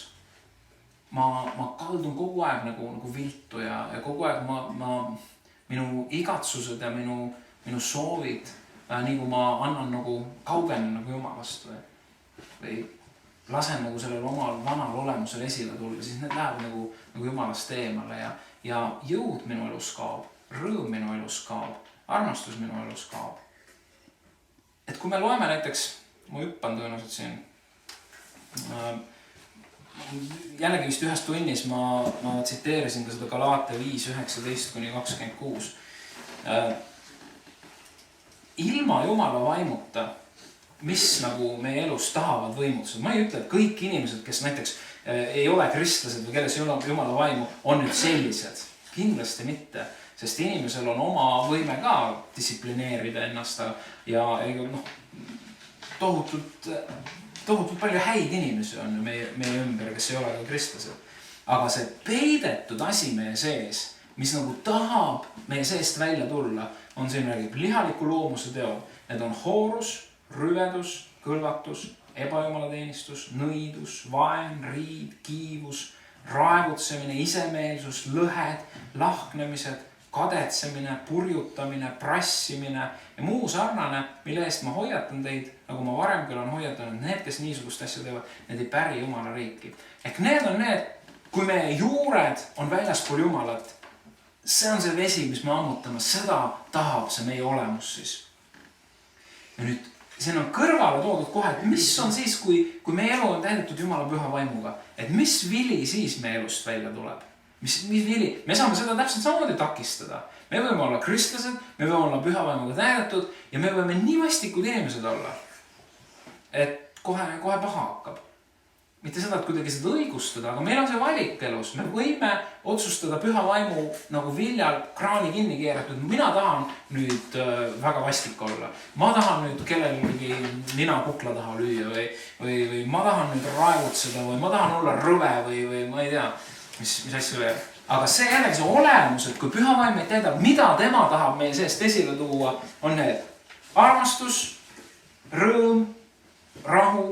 ma kaldun kogu aeg nagu viltu ja kogu aeg minu igatsused ja minu soovid, nii kui ma annan nagu kaugenen nagu Jumalast või lasen nagu sellel omal vanal olemusel esile tulla, siis need läheb nagu Jumalast eemale ja jõud minu elus kaob, rõõm minu elus kaob, armastus minu elus kaob. Et kui me loeme näiteks, ma hüppan tõenäoliselt siin, jällegi vist ühes tunnis ma tsiteerisin ka seda Galaate 5:19-26. Ilma Jumala vaimuta mis nagu meie elus tahavad võimutused. Ma ei ütle, et kõik inimesed, kes näiteks ei ole kristlased või kelles ei ole Jumala vaimu, on nüüd sellised. Kindlasti mitte, sest inimesel on oma võime ka distsiplineerida ennast ja tohutult palju häid inimesi on meie ümber, kes ei ole ka kristlased. Aga see peidetud asi meie sees, mis nagu tahab meie seest välja tulla, on siin räägib lihaliku loomuse teod. Need on hoorus, rüvedus, kõlvatus, ebajumalateenistus, nõidus, vaen, riid, kiivus, raevutsemine, isemeelsus, lõhed, lahknemised, kadetsemine, purjutamine, prassimine ja muu sarnane, mille eest ma hoiatan teid, nagu ma varemgi olen hoiatanud, need, kes niisugust asja teevad, need ei päri Jumala riiki. Ehk need on need, kui meie juured on väljaspool Jumalat, see on see vesi, mis me ammutame, seda tahab see meie olemus siis. Ja nüüd siin on kõrvale toodud kohe, et mis on siis, kui meie elu on täidetud Jumala püha vaimuga, et mis vili siis meie elust välja tuleb. Mis vili? Me saame seda täpselt samamoodi takistada. Me võime olla kristlased, me võime olla püha vaimuga täidetud ja me võime nii vastikud inimesed olla, et kohe paha hakkab. Mitte seda, et kuidagi seda õigustada, aga meil on see valik elus. Me võime otsustada püha vaimu nagu viljal kraani kinni keeratud. Mina tahan nüüd väga vastik olla. Ma tahan nüüd kellelegi nina kukla taha lüüa või ma tahan nüüd raevutseda või ma tahan olla rõve või ma ei tea, mis asju veel. Aga see jällegi see olemus, et kui püha vaim meid täidab, mida tema tahab meie seest esile tuua, on need armastus, rõõm, rahu,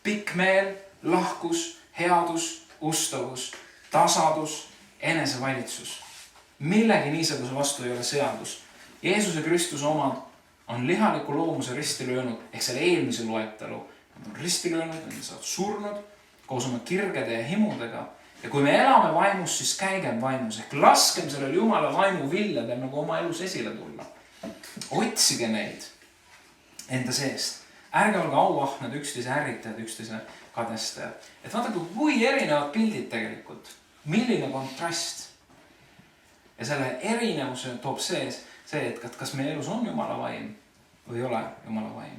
pikk meel, lahkus, headus, ustavus, tasadus, enesevalitsus. Millegi niisuguse vastu ei ole seadus. Jeesuse Kristuse omad on lihaliku loomuse risti löönud, ehk selle eelmise loetelu. Nad on risti löönud, nad saavad surnud koos oma kirgede ja himudega. Ja kui me elame vaimus, siis käigem vaimus. Ehk laskem sellel Jumala vaimu villadel nagu oma elus esile tulla. Otsige neid enda seest. Ärge olge auahned, üksteise ärritajad, üksteise kadestajad. Et vaadake, kui erinevad pildid tegelikult. Milline kontrast. Ja selle erinevuse toob see, et kas meie elus on Jumala vaim või ei ole Jumala vaim.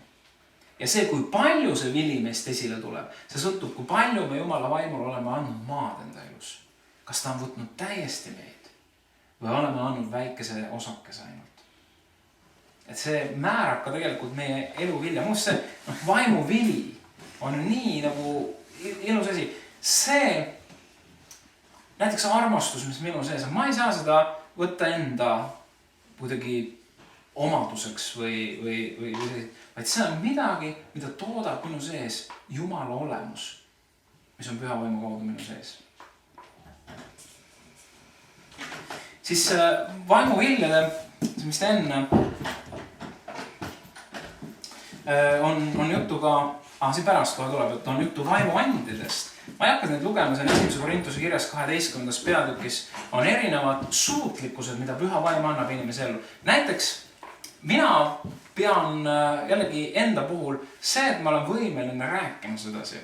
Ja see, kui palju see vili meist esile tuleb, see sõltub, kui palju me Jumala vaimul oleme andnud maad enda elus. Kas ta on võtnud täiesti meid või oleme andnud väikese osakese ainult. Et see määrab ka tegelikult meie elu vilja. Muust see vaimu vili on nii nagu ilus asi. See näiteks armastus, mis minu sees on, ma ei saa seda võtta enda kuidagi omaduseks või vaid see on midagi, mida toodab minu sees Jumala olemus, mis on püha vaimu kaudu minu sees. Siis vaimu viljade, mis ta enne on juttu ka, siin pärast kohe tuleb, et on juttu vaimu andidest. Ma ei hakka neid lugema, see on 1. Korintuse kirjas 12. peatükis on erinevad suutlikkused, mida püha vaim annab inimese ellu. Näiteks mina pean jällegi enda puhul see, et ma olen võimeline rääkima sedasi.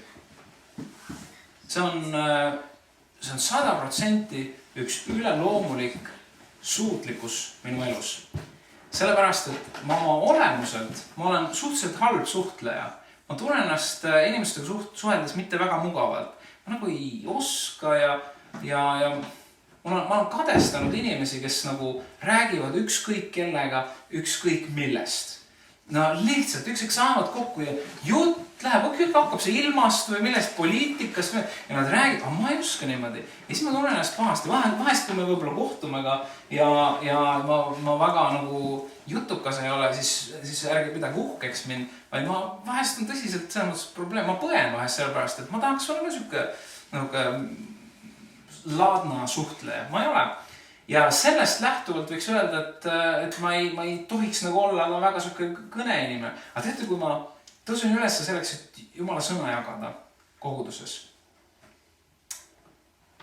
See on 100% üks üleloomulik suutlikkus minu elus. Sellepärast, et ma oma olemuselt, ma olen suhteliselt halb suhtleja. Ma tunnen ennast inimestega suheldes mitte väga mugavalt. Ma nagu ei oska ja ma olen kadestanud inimesi, kes nagu räägivad ükskõik kellega, ükskõik millest. No lihtsalt üksik saavad kokku ja jutt läheb, hakkab see ilmast või millest poliitikast ja nad räägid, aga ma ei oska niimoodi. Ja siis ma tunnen ennast pahasti. Vahest, kui me võib-olla kohtume ka ja ma väga nagu jutukas ei ole, siis ärge pidagi uhkeks mind, vaid ma vahest on tõsiselt selles mõttes probleem. Ma põen vahest sellepärast, et ma tahaks olla ka laadna suhtleja. Ma ei ole. Ja sellest lähtuvalt võiks öelda, et ma ei tohiks nagu olla väga kõneinimene. Aga teate, kui ma tõusin üles selleks, et Jumala sõna jagada koguduses.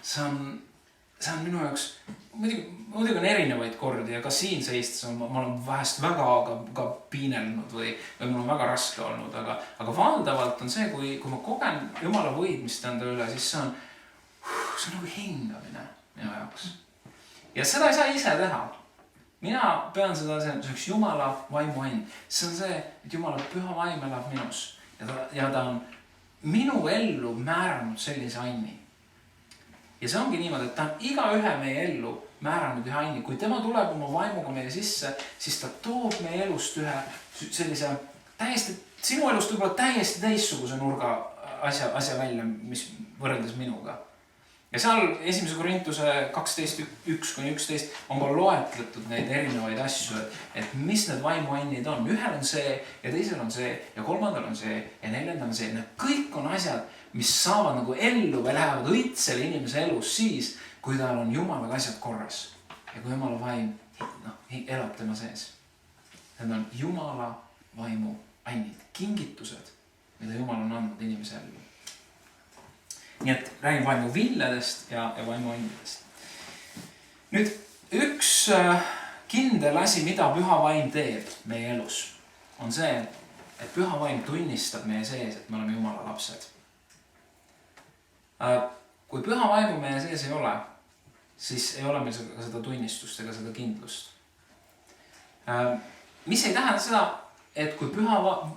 See on minu jaoks, muidugi on erinevaid kordi ja ka siin seistes ma olen vahest väga ka piinelnud või mul on väga raske olnud, aga valdavalt on see, kui ma kogen Jumala võidmist enda üle, siis see on nagu hingamine minu jaoks. Ja seda ei saa ise teha. mina pean seda selleks Jumala vaimu ain. See on see, et Jumala püha vaim elab minus ja ta on minu ellu määranud sellise aini. Ja see ongi niimoodi, et ta on igaühe meie ellu määranud ühe aini. Kui tema tuleb oma vaimuga meie sisse, siis ta toob meie elust ühe sellise täiesti, sinu elust võib-olla täiesti teistsuguse nurga asja välja, mis võrreldes minuga. Ja seal 1. Korintuse 12:1-11 on ka loetletud neid erinevaid asju, et mis need vaimuannid on. Ühel on see ja teisel on see ja kolmandal on see ja neljandal on see. Need kõik on asjad, mis saavad nagu ellu või lähevad õitsele inimese elus siis, kui tal on Jumalaga asjad korras. Ja kui Jumala vaim elab tema sees. Need on Jumala vaimu annid, kingitused, mida Jumal on andnud inimese ellu. Nii et räägin vaimu villedest ja vaimu annidest. Nüüd üks kindel asi, mida püha vaim teeb meie elus, on see, et püha vaim tunnistab meie sees, et me oleme Jumala lapsed. Kui püha vaimu meie sees ei ole, siis ei ole meil seda tunnistust ega seda kindlust. Mis ei tähenda seda, et kui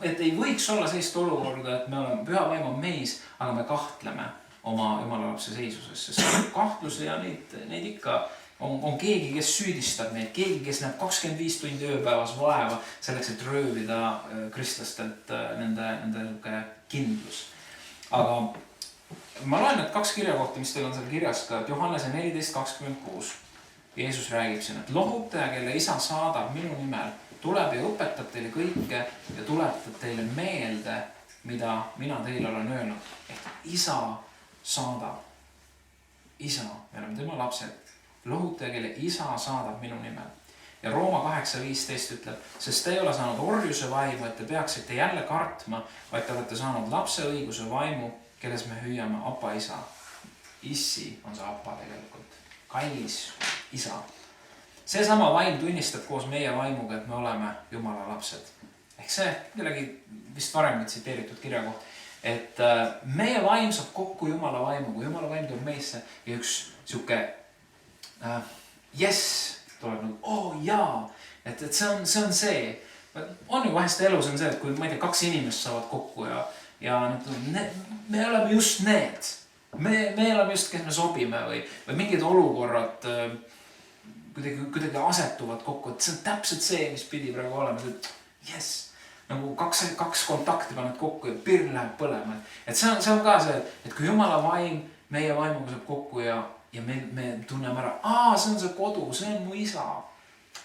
et ei võiks olla sellist olukorda, et me oleme püha vaim on meis, aga me kahtleme oma Jumala lapse seisuses, sest kahtlusi ja neid ikka on keegi, kes süüdistab meid, keegi, kes näeb 25 tundi ööpäevas vaeva selleks, et röövida kristlastelt nende kindlus. Aga ma loen need 2 kirjakohta, mis teil on seal kirjas ka, et Johannese 14:26. Jeesus räägib siin, et lohutaja, kelle isa saadab minu nimel, tuleb ja õpetab teile kõike ja tuletab teile meelde, mida mina teile olen öelnud. Ehk isa saadab. Isa, me oleme tema lapsed. Lohutaja, kelle isa saadab minu nimel. Ja Rooma 8:15 ütleb, sest te ei ole saanud orjuse vaimu, et te peaksite jälle kartma, vaid te olete saanud lapse õiguse vaimu, kelles me hüüame apa isa. Issi on see apa tegelikult. Kallis isa. Seesama vaim tunnistab koos meie vaimuga, et me oleme Jumala lapsed. Ehk see kellegi vist varem tsiteeritud kirjakoht, et meie vaim saab kokku Jumala vaimuga. Jumala vaim tuleb meisse ja üks siuke tuleb nagu, jaa. Et see on see. On ju vahest elus on see, et kui ma ei tea, 2 inimest saavad kokku ja me oleme just need. Me oleme just, kes me sobime või mingid olukorrad kuidagi asetuvad kokku, et see on täpselt see, mis pidi praegu olema, et nagu 2 kontakti paned kokku ja pirn läheb põlema. Et see on ka see, et kui Jumala vaim meie vaimuga saab kokku ja me tunneme ära, see on see kodu, see on mu isa.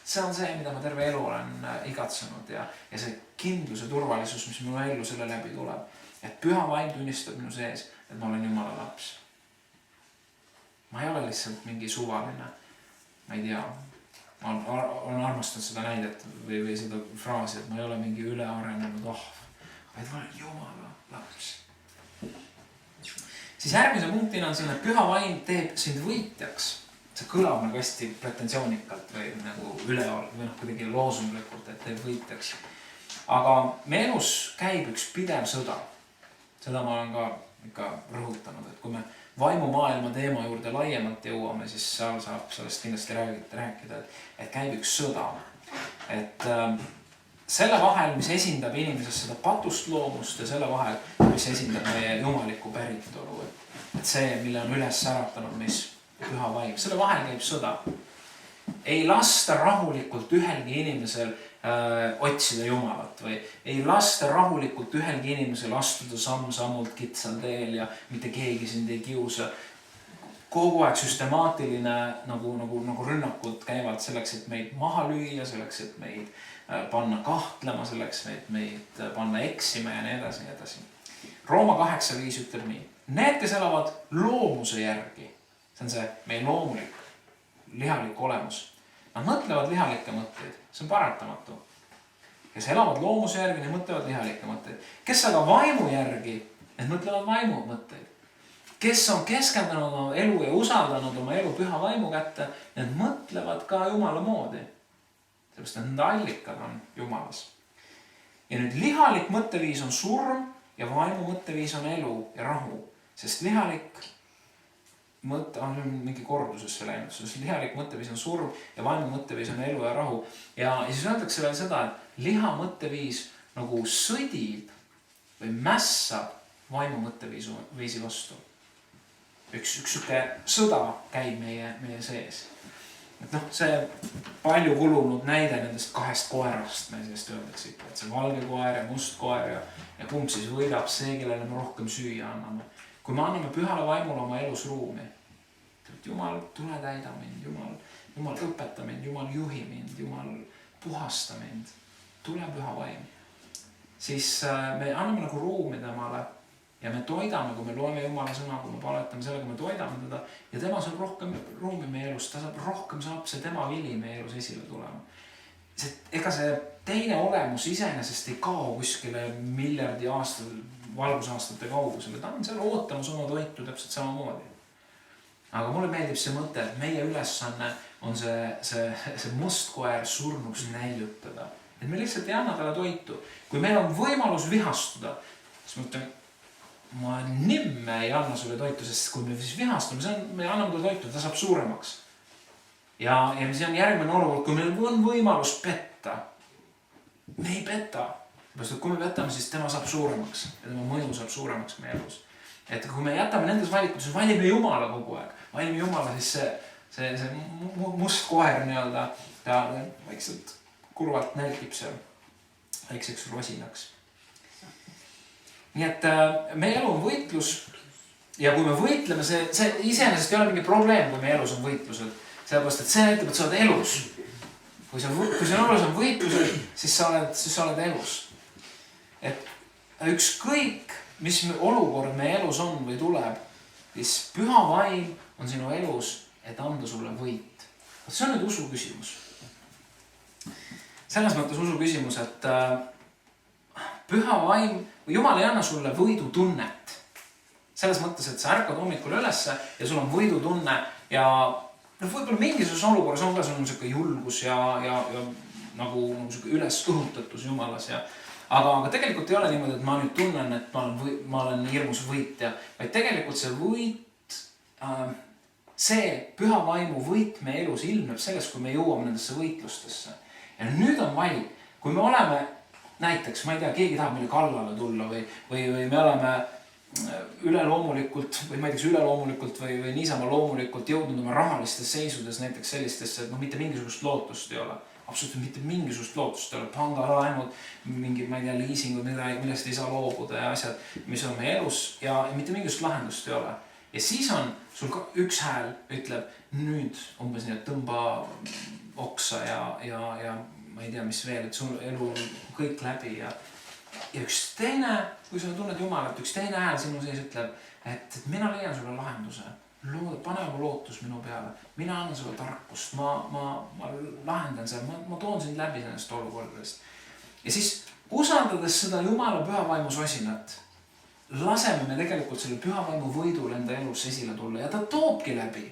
See on see, mida ma terve elu olen igatsenud ja see kindlus ja turvalisus, mis minu ellu selle läbi tuleb. Et püha vaim tunnistab minu sees, et ma olen Jumala laps. Ma ei ole lihtsalt mingi suvaline, ma ei tea, ma olen armastanud seda näidet või seda fraasi, et ma ei ole mingi ülearenenud vaid ma olen Jumala laps. Siis järgmise punktina on siin, et püha vaim teeb sind võitjaks. See kõlab nagu hästi pretensioonikalt või nagu kuidagi loosunglikult, et teeb võitjaks. Aga me elus käib üks pidev sõda. Seda ma olen ka ikka rõhutanud, et kui me vaimumaailma teema juurde laiemalt jõuame, siis seal saab sellest kindlasti rääkida, et käib üks sõda. Et selle vahel, mis esindab inimesest seda patust loomust ja selle vahel, mis esindab meie jumalikku päritolu. Et see, mille on üles äratanud mis püha vaim. Selle vahel käib sõda. Ei lasta rahulikult ühelgi inimesel otsida Jumalat või ei lasta rahulikult ühelgi inimesel astuda samm-sammult kitsal teel ja mitte keegi sind ei kiusa. Kogu aeg süstemaatiline nagu rünnakud käivad selleks, et meid maha lüüa, selleks, et meid panna kahtlema, selleks, et meid panna eksima ja nii edasi, nii edasi. Rooma 8:5 ütleb nii. Need, kes elavad loomuse järgi, see on see meie loomulik, lihalik olemus. Nad mõtlevad lihalikke mõtteid, see on paratamatu. Kes elavad loomuse järgi, need mõtlevad lihalikke mõtteid. Kes aga vaimu järgi, need mõtlevad vaimu mõtteid. Kes on keskendunud oma elu ja usaldanud oma elu püha vaimu kätte, need mõtlevad ka Jumala moodi. Sellepärast, et nende allikad on Jumalas. Ja nüüd lihalik mõtteviis on surm ja vaimu mõtteviis on elu ja rahu. Sest lihalik on mingi kordusesse läinud, sest lihalik mõtteviis on surm ja vaimu mõtteviis on elu ja rahu. Ja siis öeldakse veel seda, et liha mõtteviis nagu sõdib või mässab vaimu mõtteviisi vastu. Üks süke sõda käib meie sees. Et see palju kulunud näide nendest 2 koerast meil sellest öeldakse ikka, et see valge koer ja must koer ja kumb siis võidab see, kellele me rohkem süüa anname. Kui me anname pühale vaimule oma elus ruumi, et Jumal, tule täida mind, Jumal õpeta mind, Jumal juhi mind, Jumal puhasta mind, tule püha vaim, siis me anname nagu ruumi temale ja me toidame, kui me loeme Jumala sõna, kui me paletame sellega, me toidame teda ja tema saab rohkem ruumi meie elus, saab see tema vili meie elus esile tulema. Ega see teine olemus iseenesest ei kao kuskile miljardi valgusaastate kaugusele, ta on seal ootamas oma toitu täpselt samamoodi. Aga mulle meeldib see mõte, et meie ülesanne on see must koer surnuks näljutada. Et me lihtsalt ei anna talle toitu. Kui meil on võimalus vihastuda, siis ma ütlen, ma nimme ei anna sulle toitu, sest kui me siis vihastume, me anname talle toitu, ta saab suuremaks. Ja see on järgmine olukord, kui meil on võimalus petta. Me ei peta. Kui me petame, siis tema saab suuremaks ja tema mõju saab suuremaks meie elus. Et kui me jätame nendes valikutes, valime Jumala kogu aeg. Valime Jumala, siis see must koer ta vaikselt kurvalt nälgib seal väikseks rosinaks. Nii et meie elu on võitlus ja kui me võitleme, see iseenesest ei ole mingi probleem, kui meie elus on võitlused. Sellepärast, et see näitab, et sa oled elus. Kui sa elus on võitlused, siis sa oled elus. Et ükskõik, mis olukord meie elus on või tuleb, siis püha vaim on sinu elus, et anda sulle võit. See on nüüd usu küsimus. Selles mõttes usu küsimus, et püha vaim, Jumal ei anna sulle võidutunnet. Selles mõttes, et sa ärkad hommikul ülesse ja sul on võidutunne ja võib-olla mingisuguses olukorras on ka sul selline julgus ja nagu üles õhutatus Jumalas aga tegelikult ei ole niimoodi, et ma nüüd tunnen, et ma olen hirmus võitja, vaid tegelikult see võit, see püha vaimu võit meie elus ilmneb sellest, kui me jõuame nendesse võitlustesse. Ja nüüd on valik, kui me oleme näiteks, ma ei tea, keegi tahab meile kallale tulla või me oleme üleloomulikult või niisama loomulikult jõudnud oma rahalistes seisudes näiteks sellistesse, et mitte mingisugust lootust ei ole. Absoluutselt mitte mingisugust lootust ei ole. Pangalaenud, mingi, ma ei tea, liisingud, millest ei saa loobuda ja asjad, mis on meie elus ja mitte mingisugust lahendust ei ole. Ja siis on sul ka üks hääl ütleb, nüüd umbes nii, et tõmba oksa ja ma ei tea, mis veel, et sul elu on kõik läbi ja üks teine, kui sa tunned Jumalat, üks teine hääl sinu sees ütleb, et mina leian sulle lahenduse. Pane oma lootus minu peale, mina annan sulle tarkust, ma lahendan seal, ma toon sind läbi nendest olukordadest. Ja siis usaldades seda Jumala pühavaimu sosinat, laseme me tegelikult selle pühavaimu võidul enda elus esile tulla ja ta toobki läbi.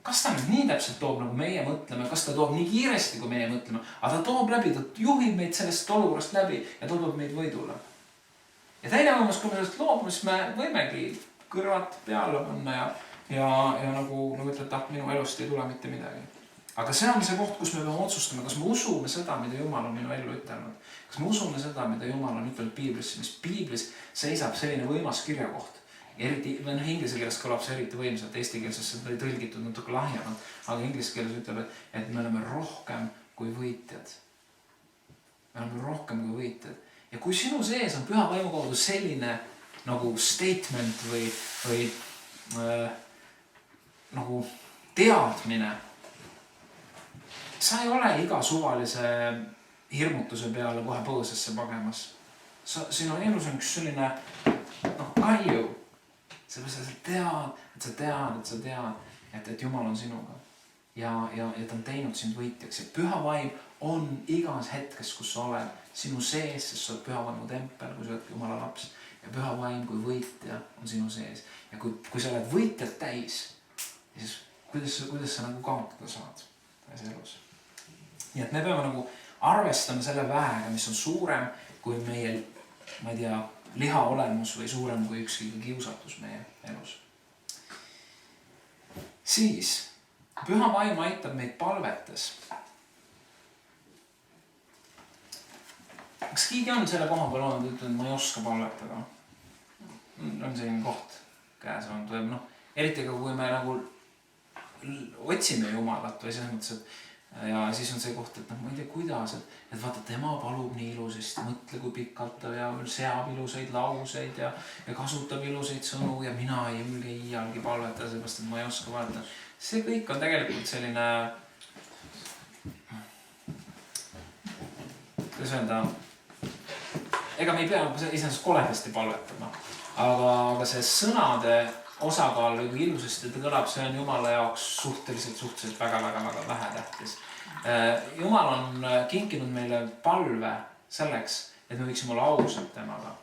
Kas ta nüüd nii täpselt toob, nagu meie mõtleme, kas ta toob nii kiiresti, kui meie mõtleme, aga ta toob läbi, ta juhib meid sellest olukorrast läbi ja ta toob meid võidule. Ja teine võimalus, kui me sellest loobume, siis me võimegi kõrvad peale panna ja nagu ütled, minu elust ei tule mitte midagi. Aga see on see koht, kus me peame otsustama, kas me usume seda, mida Jumal on minu ellu ütelnud. Kas me usume seda, mida Jumal on ütelnud Piiblisse, mis Piiblis seisab selline võimas kirjakoht. Eriti, inglise keeles kõlab see eriti võimsalt, eesti keelsesse tõlgitud natuke lahjemalt, aga inglise keeles ütleb, et me oleme rohkem kui võitjad. Me oleme rohkem kui võitjad. Ja kui sinu sees on püha vaimu kaudu selline nagu statement või nagu teadmine, sa ei ole iga suvalise hirmutuse peale kohe põõsasse pagemas. Sinu elus on üks selline kalju. Sellepärast, et sa tead, et Jumal on sinuga ja ta on teinud sind võitjaks. Ja püha vaim on igas hetkes, kus sa oled sinu sees, sest sa oled püha vaimu tempel, kui sa oled Jumala laps. Ja püha vaim kui võitja on sinu sees. Ja kui sa oled võitjad täis, siis kuidas sa nagu kaotada saad täis elus. Nii et me peame nagu arvestama selle väega, mis on suurem kui meie, ma ei tea, liha olemus või suurem kui ükski kiusatus meie elus. siis püha vaim aitab meid palvetes. Kas keegi on selle koha peal olnud, ütleb, et ma ei oska palvetada? On selline koht käes olnud, noh, eriti ka kui me nagu otsime Jumalat või selles mõttes, et ja siis on see koht, et noh, ma ei tea, kuidas, et vaata, tema palub nii ilusasti, mõtle kui pikalt ta ja seab ilusaid lauseid ja kasutab ilusaid sõnu ja mina ei julge iialgi palvetada, sellepärast, et ma ei oska palvetada. See kõik on tegelikult selline, kuidas öelda, ega me ei pea iseenesest koledasti palvetama, aga see sõnade osakaal või kui ilusasti ta kõlab, see on Jumala jaoks suhteliselt väga vähe tähtis. Jumal on kinkinud meile palve selleks, et me võiksime olla ausad temaga.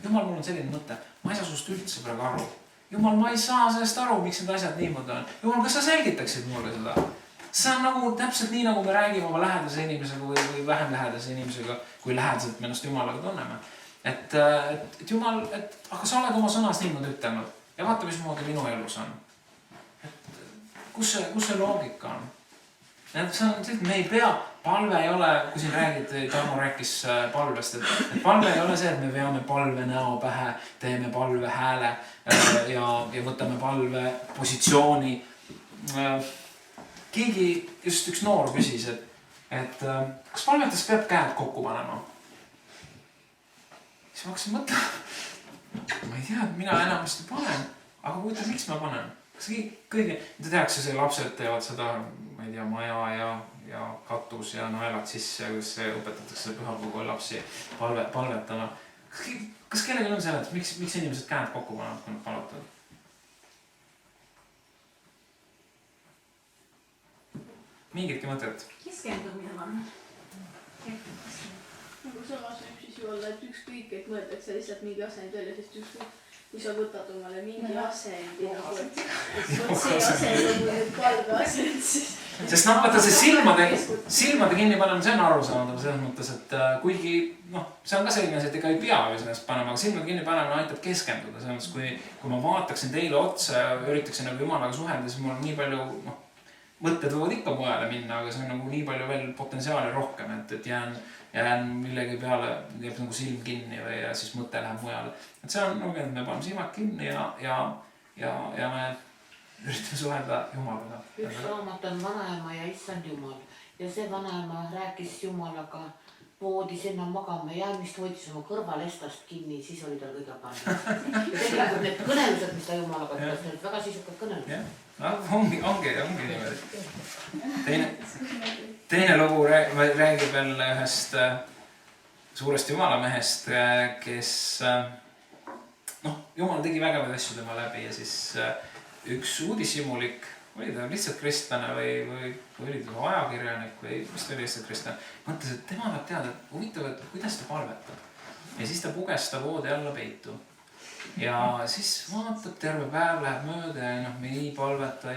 Jumal, mul on selline mõte, ma ei saa sust üldse praegu aru. Jumal, ma ei saa sellest aru, miks need asjad niimoodi on. Jumal, kas sa selgitaksid mulle seda? See on nagu täpselt nii, nagu me räägime oma lähedase inimesega või vähem lähedase inimesega, kui lähedaselt me ennast Jumalaga tunneme. Et Jumal, aga sa oled oma sõnas niimoodi ütelnud ja vaata, mismoodi minu elus on. Kus see loogika on? See on see, et me ei pea, palve ei ole, kui siin räägid, Tarmo rääkis palvest, et palve ei ole see, et me veame palve näo pähe, teeme palve hääle ja võtame palve positsiooni. Keegi, just üks noor küsis, et kas palvetas peab käed kokku panema? Siis ma hakkasin mõtlema, ma ei tea, et mina enamasti panen, aga kujuta, miks ma panen? Kas kõige, mida tehakse, see lapsed teevad seda, ma ei tea, maja ja katus ja naelad sisse, kus õpetatakse pühapugu lapsi palvetama. Kas kellelgi on selle, et miks inimesed käed kokku panevad, kui nad palvetavad? Mingitki mõtet? Keskendumine on. Nagu samas võib siis ju olla, et ükskõik, et mõeldakse lihtsalt mingi asend välja, sest ükskõik, kui sa võtad omale mingi asendi, nagu et see asend on nüüd palve asend, siis... Sest noh, vaata see silmade kinni panema, see on arusaadav selles mõttes, et kuigi, noh, see on ka selline, et ega ei pea ju sellest panema, aga silmade kinni panema aitab keskenduda. Selles mõttes, kui ma vaataksin teile otsa ja üritaksin nagu Jumalaga suhelda, siis mul on nii palju, noh, mõtted võivad ikka mujale minna, aga see on nagu nii palju veel potentsiaali rohkem, et jään millegi peale, jääb nagu silm kinni või ja siis mõte läheb mujale. Et see on nagu, et me paneme silmad kinni ja me üritame suhelda Jumalaga. Üks raamat on Vanaema ja Issand Jumal ja see vanaema rääkis Jumalaga voodis enne magama jäämist, võitis oma kõrvalestast kinni, siis oli tal kõige parem. Ja tegelikult need kõnelused, mis ta Jumalaga ütles, need väga sisukad kõnelused. Ongi niimoodi. Teine lugu räägib veel ühest suurest jumalamehest, kes, noh, Jumal tegi vägevaid asju tema läbi ja siis üks uudishimulik, oli ta lihtsalt kristlane või oli ta ajakirjanik või mis ta oli lihtsalt kristlane, mõtles, et tema peab teada, et huvitav, et kuidas ta palvetab. Ja siis ta puges ta voodi alla peitu. Ja siis vaatab, terve päev läheb mööda ja noh, me ei palveta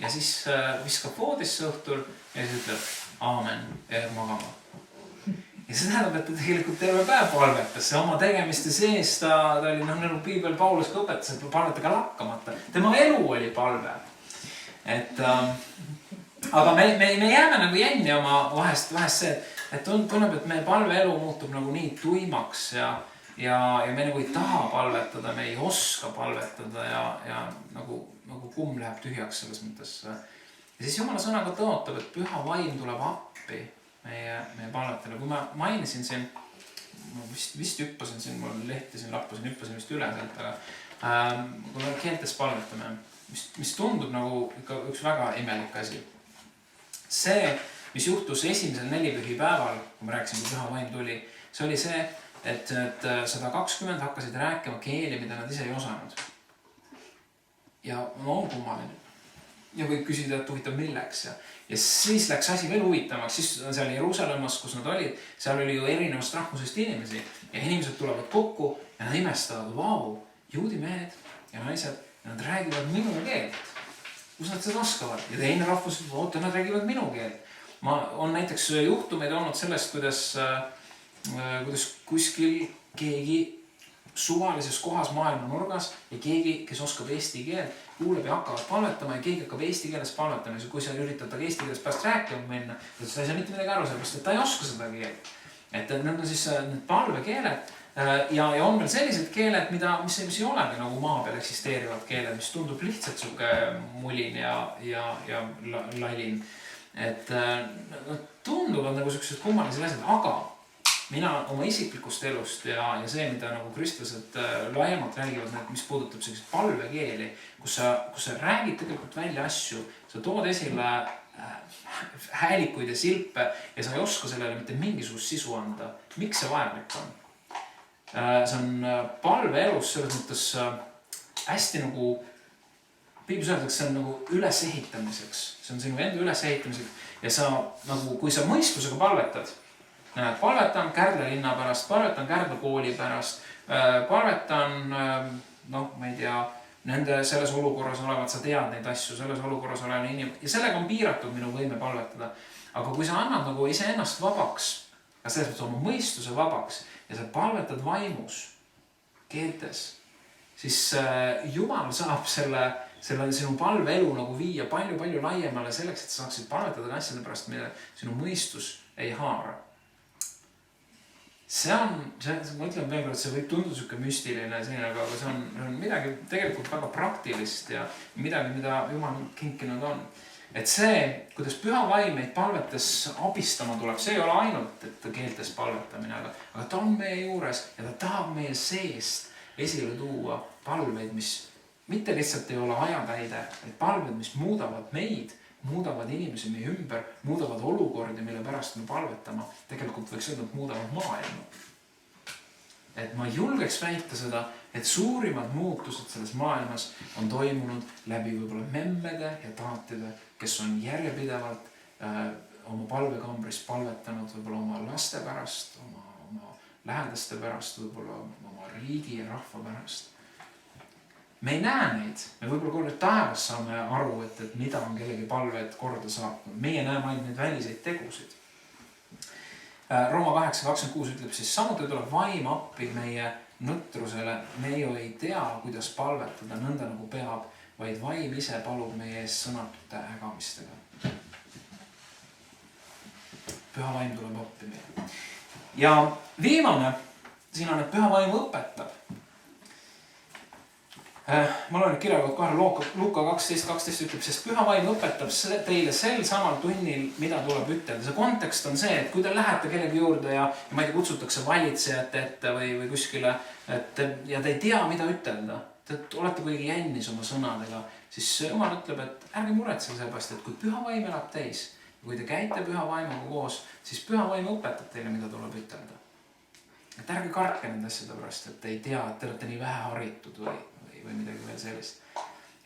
ja siis viskab voodisse õhtul ja siis ütleb aamen ja jääb magama. Ja see tähendab, et ta tegelikult terve päev palvetas, see oma tegemiste sees, ta oli nagu Piibel Paulus ka õpetas, et palvetage lakkamata. Tema elu oli palve. Aga me jääme nagu jänni oma vahest see, et tunneb, et meie palveelu muutub nagu nii tuimaks ja me nagu ei taha palvetada, me ei oska palvetada ja nagu kumm läheb tühjaks selles mõttes. Ja siis Jumala sõnaga tõotab, et püha vaim tuleb appi meie palvetele. Kui ma mainisin siin, ma vist hüppasin siin, mul lehti siin lappasin, hüppasin vist üle sealt, aga kui me keeltes palvetame, mis tundub nagu ikka üks väga imelik asi. See, mis juhtus esimesel nelipühipäeval, kui ma rääkisin, kui püha vaim tuli, see oli see, et 120 hakkasid rääkima keeli, mida nad ise ei osanud. Ja on kummaline. Ja võib küsida, et huvitav milleks. Ja siis läks asi veel huvitavaks. Siis seal Jeruusalemmas, kus nad olid, seal oli ju erinevast rahvusest inimesi. Ja inimesed tulevad kokku ja nad imestavad, vau, juudi mehed ja naised, ja nad räägivad minu keelt. Kus nad seda oskavad? Ja teine rahvus, oota, nad räägivad minu keelt. On näiteks juhtumeid olnud sellest, kuidas kuskil keegi suvalises kohas maailma nurgas ja keegi, kes oskab eesti keelt, kuuleb ja hakkavad palvetama ja keegi hakkab eesti keeles palvetama. Ja kui sa üritad taga eesti keeles pärast rääkima minna, et sa ei saa mitte midagi aru, sellepärast et ta ei oska seda keelt. Et need on siis need palvekeeled ja on veel sellised keeled, mis ei olegi nagu maa peal eksisteerivad keeled, mis tundub lihtsalt suke mulin ja lalin. Et tunduvad nagu sellised kummalised asjad, aga mina oma isiklikust elust ja see, mida nagu kristlased laiemalt räägivad, mis puudutab selliseid palvekeeli, kus sa räägid tegelikult välja asju, sa tood esile häälikuid ja silpe ja sa ei oska sellele mitte mingisugust sisu anda. Miks see vajalik on? See on palveelus selles mõttes hästi nagu, piiblis öeldakse, see on nagu ülesehitamiseks. See on sinu enda ülesehitamiseks ja sa nagu, kui sa mõistusega palvetad, palvetan Kärdla linna pärast, palvetan Kärdla kooli pärast, palvetan, ma ei tea, nende selles olukorras olevat, sa tead neid asju, selles olukorras olen inimene ja sellega on piiratud minu võime palvetada. Aga kui sa annad nagu iseennast vabaks, ka selles mõttes oma mõistuse vabaks ja sa palvetad vaimus, keeltes, siis Jumal saab selle sinu palveelu nagu viia palju laiemale selleks, et sa saaksid palvetada asjade pärast, mida sinu mõistus ei haara. Ma ütlen veel kord, et see võib tunduda siuke müstiline, aga see on midagi tegelikult väga praktilist ja midagi, mida Jumal kinkinud on. Et see, kuidas püha vaim meid palvetes abistama tuleb, see ei ole ainult, et keeltes palvetamine, aga ta on meie juures ja ta tahab meie seest esile tuua palveid, mis mitte lihtsalt ei ole ajatäide, et palved, mis muudavad meid, muudavad inimesi meie ümber, muudavad olukordi, mille pärast me palvetama. Tegelikult võiks öelda, et muudavad maailma. Et ma julgeks väita seda, et suurimad muutused selles maailmas on toimunud läbi võib-olla memmede ja taatide, kes on järjepidevalt oma palvekambris palvetanud võib-olla oma laste pärast, oma lähedaste pärast, võib-olla oma riigi ja rahva pärast. Me ei näe neid, me võib-olla korda taevas saame aru, et mida on kellegi palved korda saatnud. Meie näeme ainult neid väliseid tegusid. Rooma 8.26 ütleb siis, samuti tuleb vaim appi meie nõtrusele. Me ju ei tea, kuidas palvetada nõnda nagu peab, vaid vaim ise palub meie ees sõnatute ägamistega. Püha vaim tuleb appi meie. Ja viimane, siin on, et püha vaim õpetab. Ma loen nüüd kirjakood kohe Luuka 12.12 ütleb, sest püha vaim õpetab teile sel samal tunnil, mida tuleb ütelda. See kontekst on see, et kui te lähete kellegi juurde ja ma ei tea, kutsutakse valitsejate ette või kuskile ja te ei tea, mida ütelda, te olete kuidagi jännis oma sõnadega, siis Jumal ütleb, et ärge muretsege sellepärast, et kui püha vaim elab teis ja kui te käite püha vaimuga koos, siis püha vaim õpetab teile, mida tuleb ütelda. Et ärge kartke nende asjade pärast, et te ei tea, et te olete nii vähe haritud või midagi veel sellist.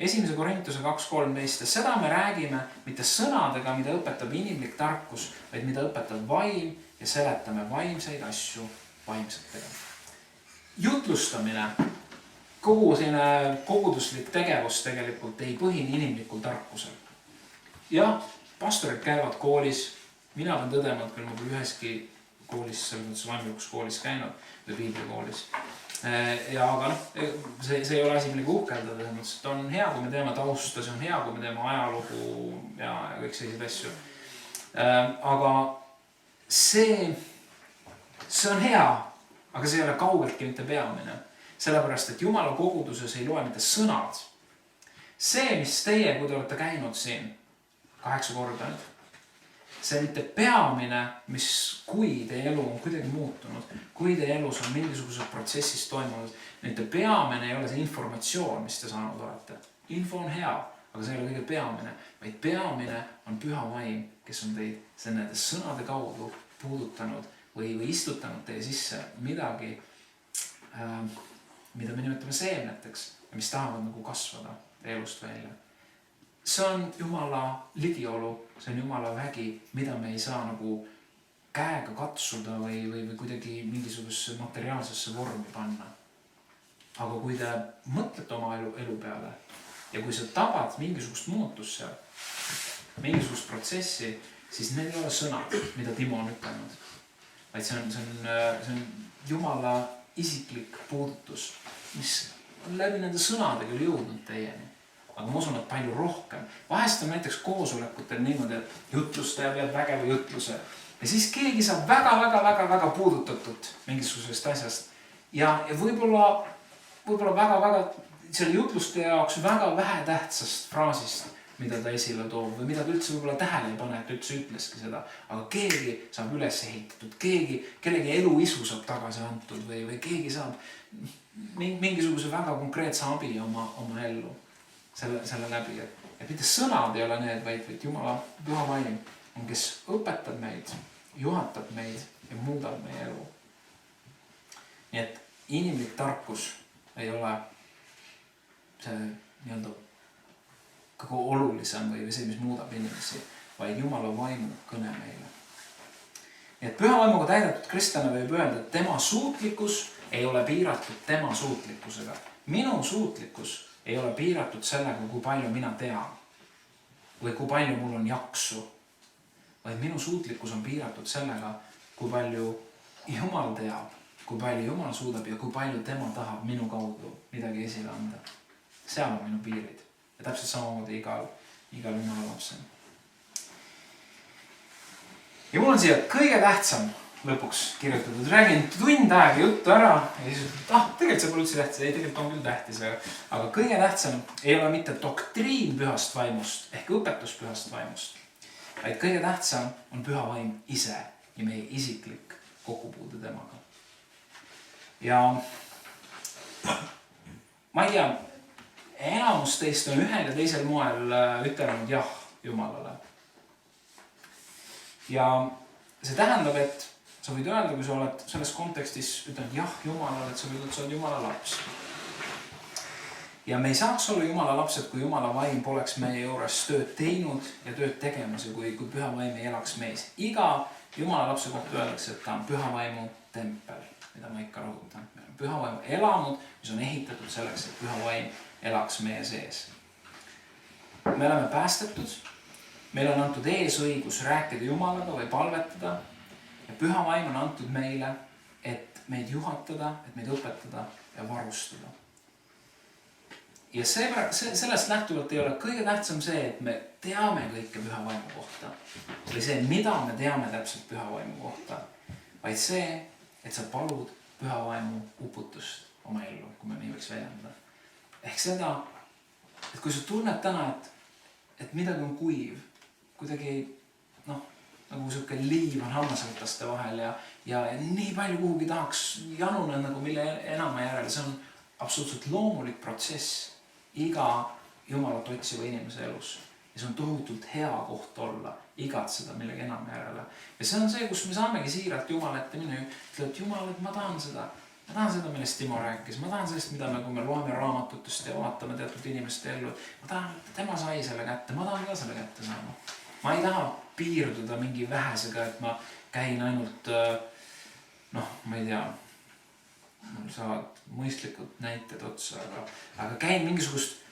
1. Korintuse 2.13. Seda me räägime mitte sõnadega, mida õpetab inimlik tarkus, vaid mida õpetab vaim ja seletame vaimseid asju vaimsetega. Jutlustamine, kogu selline koguduslik tegevus tegelikult ei põhine inimlikul tarkusel. Ja pastorid käivad koolis, mina olen tõdema, et küll ma pole üheski koolis, selles mõttes vaimlikus koolis käinud või piiblikoolis. Ja aga see ei ole asi millegi uhkeldada, et on hea, kui me teeme tausta, see on hea, kui me teeme ajalugu ja kõik sellised asju. Aga see on hea, aga see ei ole kaugeltki mitte peamine. Sellepärast, et Jumala koguduses ei loe mitte sõnad. See, mis teie, kui te olete käinud siin 8 korda, see mitte peamine, kui teie elu on kuidagi muutunud, kui teie elus on mingisugused protsessis toimunud, mitte peamine ei ole see informatsioon, mis te saanud olete. Info on hea, aga see ei ole kõige peamine, vaid peamine on püha vaim, kes on teid nende sõnade kaudu puudutanud või istutanud teie sisse midagi, mida me nimetame seemneteks ja mis tahavad nagu kasvada teie elust välja. See on Jumala ligiolu, see on Jumala vägi, mida me ei saa nagu käega katsuda või kuidagi mingisugusesse materiaalsesse vormi panna. Aga kui te mõtlete oma elu peale ja kui sa tabad mingisugust muutust seal, mingisugust protsessi, siis need ei ole sõnad, mida Timo on ütelnud. Vaid see on Jumala isiklik puudutus, mis on läbi nende sõnade küll jõudnud teieni. Aga ma usun, et palju rohkem. Vahest on näiteks koosolekutel niimoodi, et jutlustaja peab vägeva jutluse. Ja siis keegi saab väga puudutatud mingisugusest asjast. Ja võib-olla väga selle jutlustaja jaoks väga vähe tähtsast fraasist, mida ta esile toob või mida ta üldse võib-olla tähele ei pane, et üldse ütleski seda. Aga keegi saab üles ehitatud, kellegi eluisu saab tagasi antud või keegi saab mingisuguse väga konkreetse abi oma ellu. Selle läbi, et mitte sõnad ei ole need, vaid Jumala püha vaim on, kes õpetab meid, juhatab meid ja muudab meie elu. Nii et inimlik tarkus ei ole see nii-öelda kõige olulisem või see, mis muudab inimesi, vaid Jumala vaimu kõne meile. Nii et püha vaimuga täidetud kristlane võib öelda, et tema suutlikkus ei ole piiratud tema suutlikkusega. Minu suutlikkus ei ole piiratud sellega, kui palju mina tean või kui palju mul on jaksu, vaid minu suutlikkus on piiratud sellega, kui palju Jumal teab, kui palju Jumal suudab ja kui palju tema tahab minu kaudu midagi esile anda. Seal on minu piirid ja täpselt samamoodi igal Jumala lapsel. Ja mul on siia kõige tähtsam lõpuks kirjutatud. Räägin tund aega juttu ära ja siis tegelikult see pole üldse tähtis. Ei, tegelikult on küll tähtis, aga kõige tähtsam ei ole mitte doktriin pühast vaimust ehk õpetus pühast vaimust, vaid kõige tähtsam on püha vaim ise ja meie isiklik kokkupuude temaga. Ja ma ei tea, enamus teist on ühel ja teisel moel ütelnud jah Jumalale. Ja see tähendab, et sa võid öelda, kui sa oled selles kontekstis ütelnud jah Jumalale, et sa võid öelda, sa oled Jumala laps. Ja me ei saaks olla Jumala lapsed, kui Jumala vaim poleks meie juures tööd teinud ja tööd tegemas ja kui püha vaim ei elaks meis. Iga Jumala lapse kohta öeldakse, et ta on püha vaimu tempel, mida ma ikka rõhutan. Püha vaimu elamud, mis on ehitatud selleks, et püha vaim elaks meie sees. Me oleme päästetud, meil on antud eesõigus rääkida Jumalaga või palvetada. Ja püha vaim on antud meile, et meid juhatada, et meid õpetada ja varustada. Ja sellest lähtuvalt ei ole kõige tähtsam see, et me teame kõike püha vaimu kohta. Või see, mida me teame täpselt püha vaimu kohta. Vaid see, et sa palud püha vaimu uputust oma ellu, kui me nii võiks väljendada. Ehk seda, et kui sa tunned täna, et midagi on kuiv, kuidagi nagu siuke liiv on hammasrataste vahel ja nii palju kuhugi tahaks januna nagu mille enama järele. See on absoluutselt loomulik protsess iga Jumalat otsiva inimese elus. Ja see on tohutult hea koht olla, igatseda millegi enam järele. Ja see on see, kus me saamegi siiralt Jumala ette minna ja ütleda, et Jumal, et ma tahan seda, millest Timo rääkis. Ma tahan sellest, mida kui me loeme raamatutest ja vaatame teatud inimeste ellu. Ma tahan, et tema sai selle kätte, ma tahan ka selle kätte saama. Ma ei taha piirduda mingi vähesega, et ma käin ainult, ma ei tea, mul saavad mõistlikud näited otsa, aga käin mingisugust,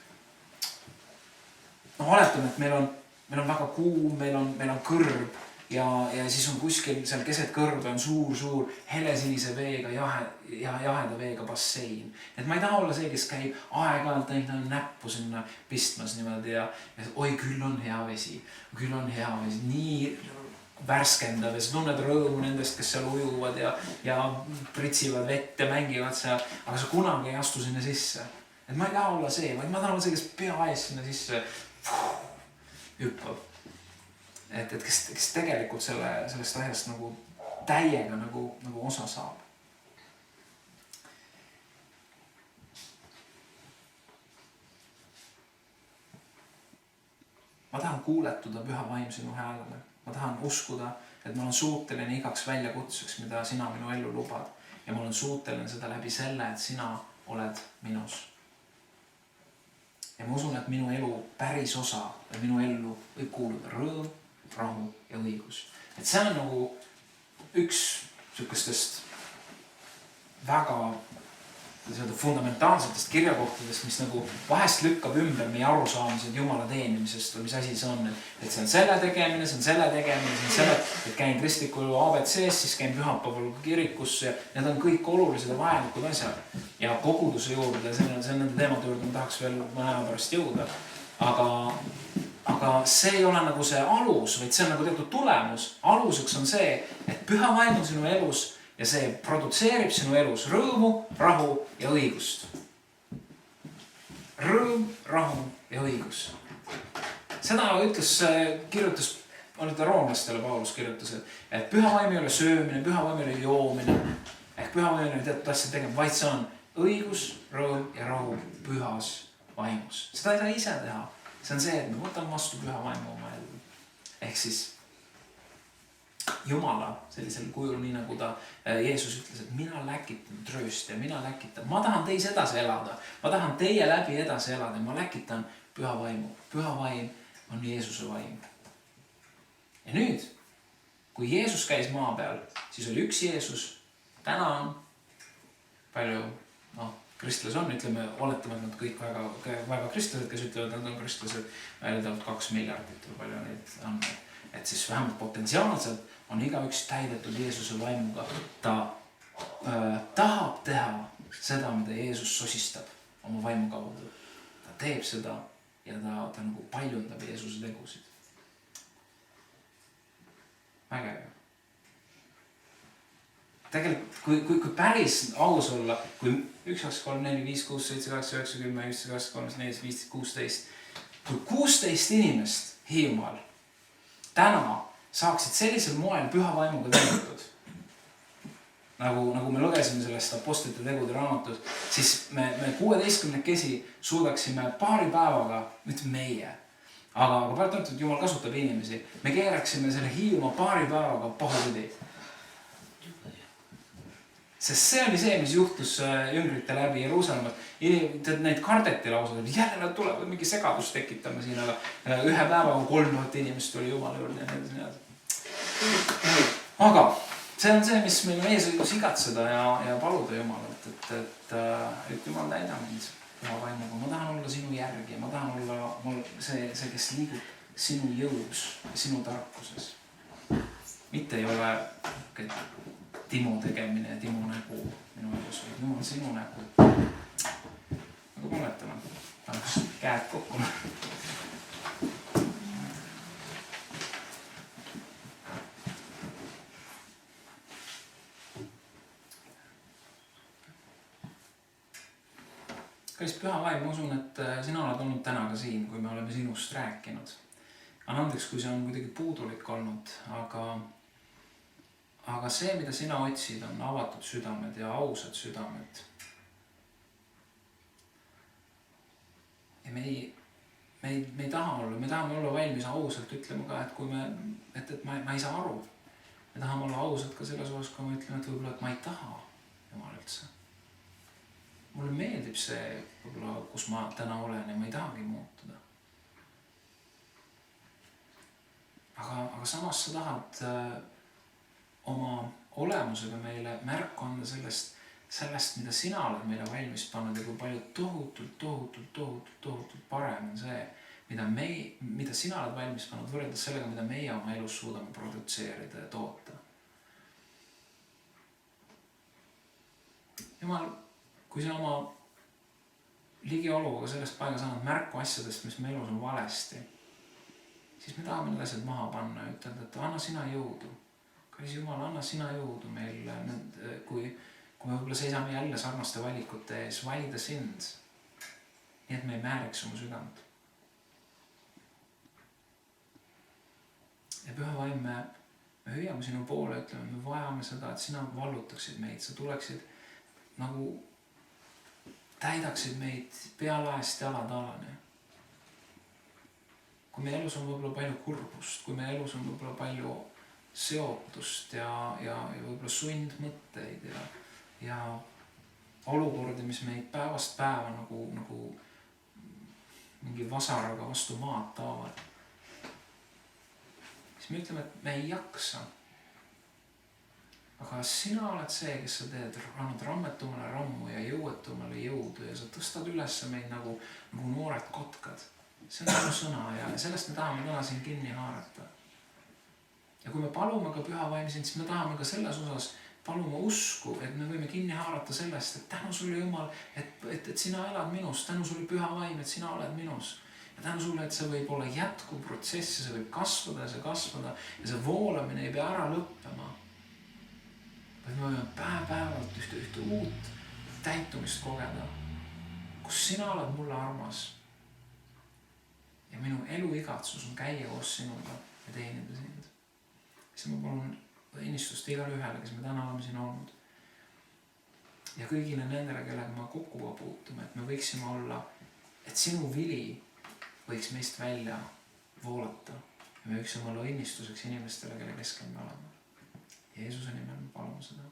oletame, et meil on väga kuum, meil on kõrb ja siis on kuskil seal keset kõrbe on suur helesinise veega, jaheda veega bassein. Et ma ei taha olla see, kes käib aeg-ajalt ainult näppu sinna pistmas niimoodi ja oi, küll on hea vesi, nii värskendav ja sa tunned rõõmu nendest, kes seal ujuvad ja pritsivad vett ja mängivad seal, aga sa kunagi ei astu sinna sisse. Et ma ei taha olla see, vaid ma tahan olla see, kes pea ees sinna sisse hüppab. Et kes tegelikult sellest asjast nagu täiega nagu osa saab. Ma tahan kuuletuda püha vaim sinu häälele. Ma tahan uskuda, et ma olen suuteline igaks väljakutseks, mida sina minu ellu lubad. Ja ma olen suuteline seda läbi selle, et sina oled minus. Ja ma usun, et minu elu päris osa või minu ellu võib kuuluda rõõm, rahu ja õigus. Et see on nagu üks sükestest väga fundamentaalsetest kirjakohtadest, mis nagu vahest lükkab ümber meie arusaamised Jumala teenimisest või mis asi see on, et see on selle tegemine, see on selle tegemine, see on selle, et käin kristlikul ABC-s, siis käin pühapäeval kirikus ja need on kõik olulised ja vajalikud asjad. Ja koguduse juurde, see on nende teemade juurde, ma tahaks veel mõne aja pärast jõuda. Aga see ei ole nagu see alus, vaid see on nagu teatud tulemus. Aluseks on see, et püha vaim on sinu elus ja see produtseerib sinu elus rõõmu, rahu ja õigust. Rõõm, rahu ja õigus. Seda kirjutas roomlastele Paulus kirjutas, et püha vaim ei ole söömine, püha vaim ei ole joomine, ehk püha vaim ei ole teatud asja tegema, vaid see on õigus, rõõm ja rahu pühas vaimus. Seda ei saa ise teha. See on see, et me võtame vastu püha vaimu oma ellu. Ehk siis Jumala sellisel kujul, nii nagu ta Jeesus ütles, et mina läkitan tröösti ja mina läkitan. Ma tahan teis edasi elada. Ma tahan teie läbi edasi elada ja ma läkitan püha vaimu. Püha vaim on Jeesuse vaim. Ja nüüd, kui Jeesus käis maa peal, siis oli üks Jeesus. Täna on palju, kristlased on, ütleme, oletame, et nad kõik väga kristlased, kes ütlevad, et nad on kristlased, väidetavalt 2 miljardit või palju neid on. Et siis vähemalt potentsiaalselt on igaüks täidetud Jeesuse vaimuga. Ta tahab teha seda, mida Jeesus sosistab oma vaimu kaudu. Ta teeb seda ja ta nagu paljundab Jeesuse tegusid. Vägev. Tegelikult, kui päris aus olla, kui 1, 2, 3, 4, 5, 6, 7, 8, 9, 10, 11, 12, 13, 14, 15, 16. Kui 16 inimest Hiiumaal täna saaksid sellisel moel püha vaimuga täidetud, nagu me lugesime sellest Apostlite tegude raamatut, siis me 16 suudaksime paari päevaga, mitte meie, aga pärast Jumal kasutab inimesi, me keeraksime selle Hiiumaa paari päevaga pahupidi. Sest see oli see, mis juhtus jüngrite läbi Jeruusalemmas. Neid kardeti lausa, jälle nad tulevad mingi segadust tekitama siin, aga ühe päevaga 3000 inimest oli Jumala juurde ja nii. Aga see on see, mis meil on eesõigus igatseda ja paluda Jumalat, et Jumal täida mind püha vaimuga. Ma tahan olla sinu järgi, ma tahan olla see, kes liigub sinu jõus ja sinu tarkuses. Mitte ei ole Timo tegemine ja Timo nägu minu elus, vaid Jumal sinu nägu. Nagu mäletame, tahaks käed kokku. Kallis püha vaim, ma usun, et sina oled olnud täna ka siin, kui me oleme sinust rääkinud. Anna andeks, kui see on kuidagi puudulik olnud, aga see, mida sina otsid, on avatud südamed ja ausad südamed. Ja me ei taha olla, me tahame olla valmis ausalt ütlema ka, et ma ei saa aru. Me tahame olla ausalt ka selles osas, kui me ütleme, et võib-olla, et ma ei taha Jumal üldse. Mulle meeldib see, võib-olla, kus ma täna olen ja ma ei tahagi muutuda. Aga samas sa tahad oma olemusega meile märku anda sellest, mida sina oled meile valmis pannud ja kui palju tohutult parem on see, mida sina oled valmis pannud võrreldes sellega, mida meie oma elus suudame produtseerida ja toota. Jumal, kui sa oma ligioluga sellest paigas annad märku asjadest, mis meie elus on valesti, siis me tahame need asjad maha panna ja ütelda, et anna sina jõudu. Kallis Jumal, anna sina jõudu meil, kui me võib-olla seisame jälle sarnaste valikute ees, valida sind, nii et me ei määriks oma südant. Ja püha vaim, me hüüame sinu poole, ütleme, me vajame seda, et sina vallutaksid meid, sa tuleksid nagu täidaksid meid pealaest jalataalani. Kui meie elus on võib-olla palju kurbust, kui meie elus on võib-olla palju seotust ja võib-olla sundmõtteid ja olukordi, mis meid päevast päeva nagu mingi vasaraga vastu maad taavad, siis me ütleme, et me ei jaksa. Aga aga sina oled see, kes sa teed, annad rammetumale rammu ja jõuetumale jõudu ja sa tõstad üles meid nagu noored kotkad. See on sinu sõna ja sellest me tahame täna siin kinni haarata. Ja kui me palume ka Püha Vaim sind, siis me tahame ka selles osas palume usku, et me võime kinni haarata sellest, et tänu sulle Jumal, et sina elad minus, tänu sulle Püha Vaim, et sina oled minus. Ja tänu sulle, et see võib olla jätkuv protsess ja see võib kasvada ja see voolamine ei pea ära lõppema. Vaid me võime päev-päevalt ühte uut täitumist kogeda, kus sina oled mulle armas. Ja minu elu igatsus on käia koos sinuga ja teenida sind. Siis ma palun õnnistust igale ühele, kes me täna oleme siin olnud. Ja kõigile nendele, kellega me kokku puutume, et me võiksime olla, et sinu vili võiks meist välja voolata. Ja me võiksime olla õnnistuseks inimestele, kelle keskel me oleme. Jeesuse nimel me palume seda.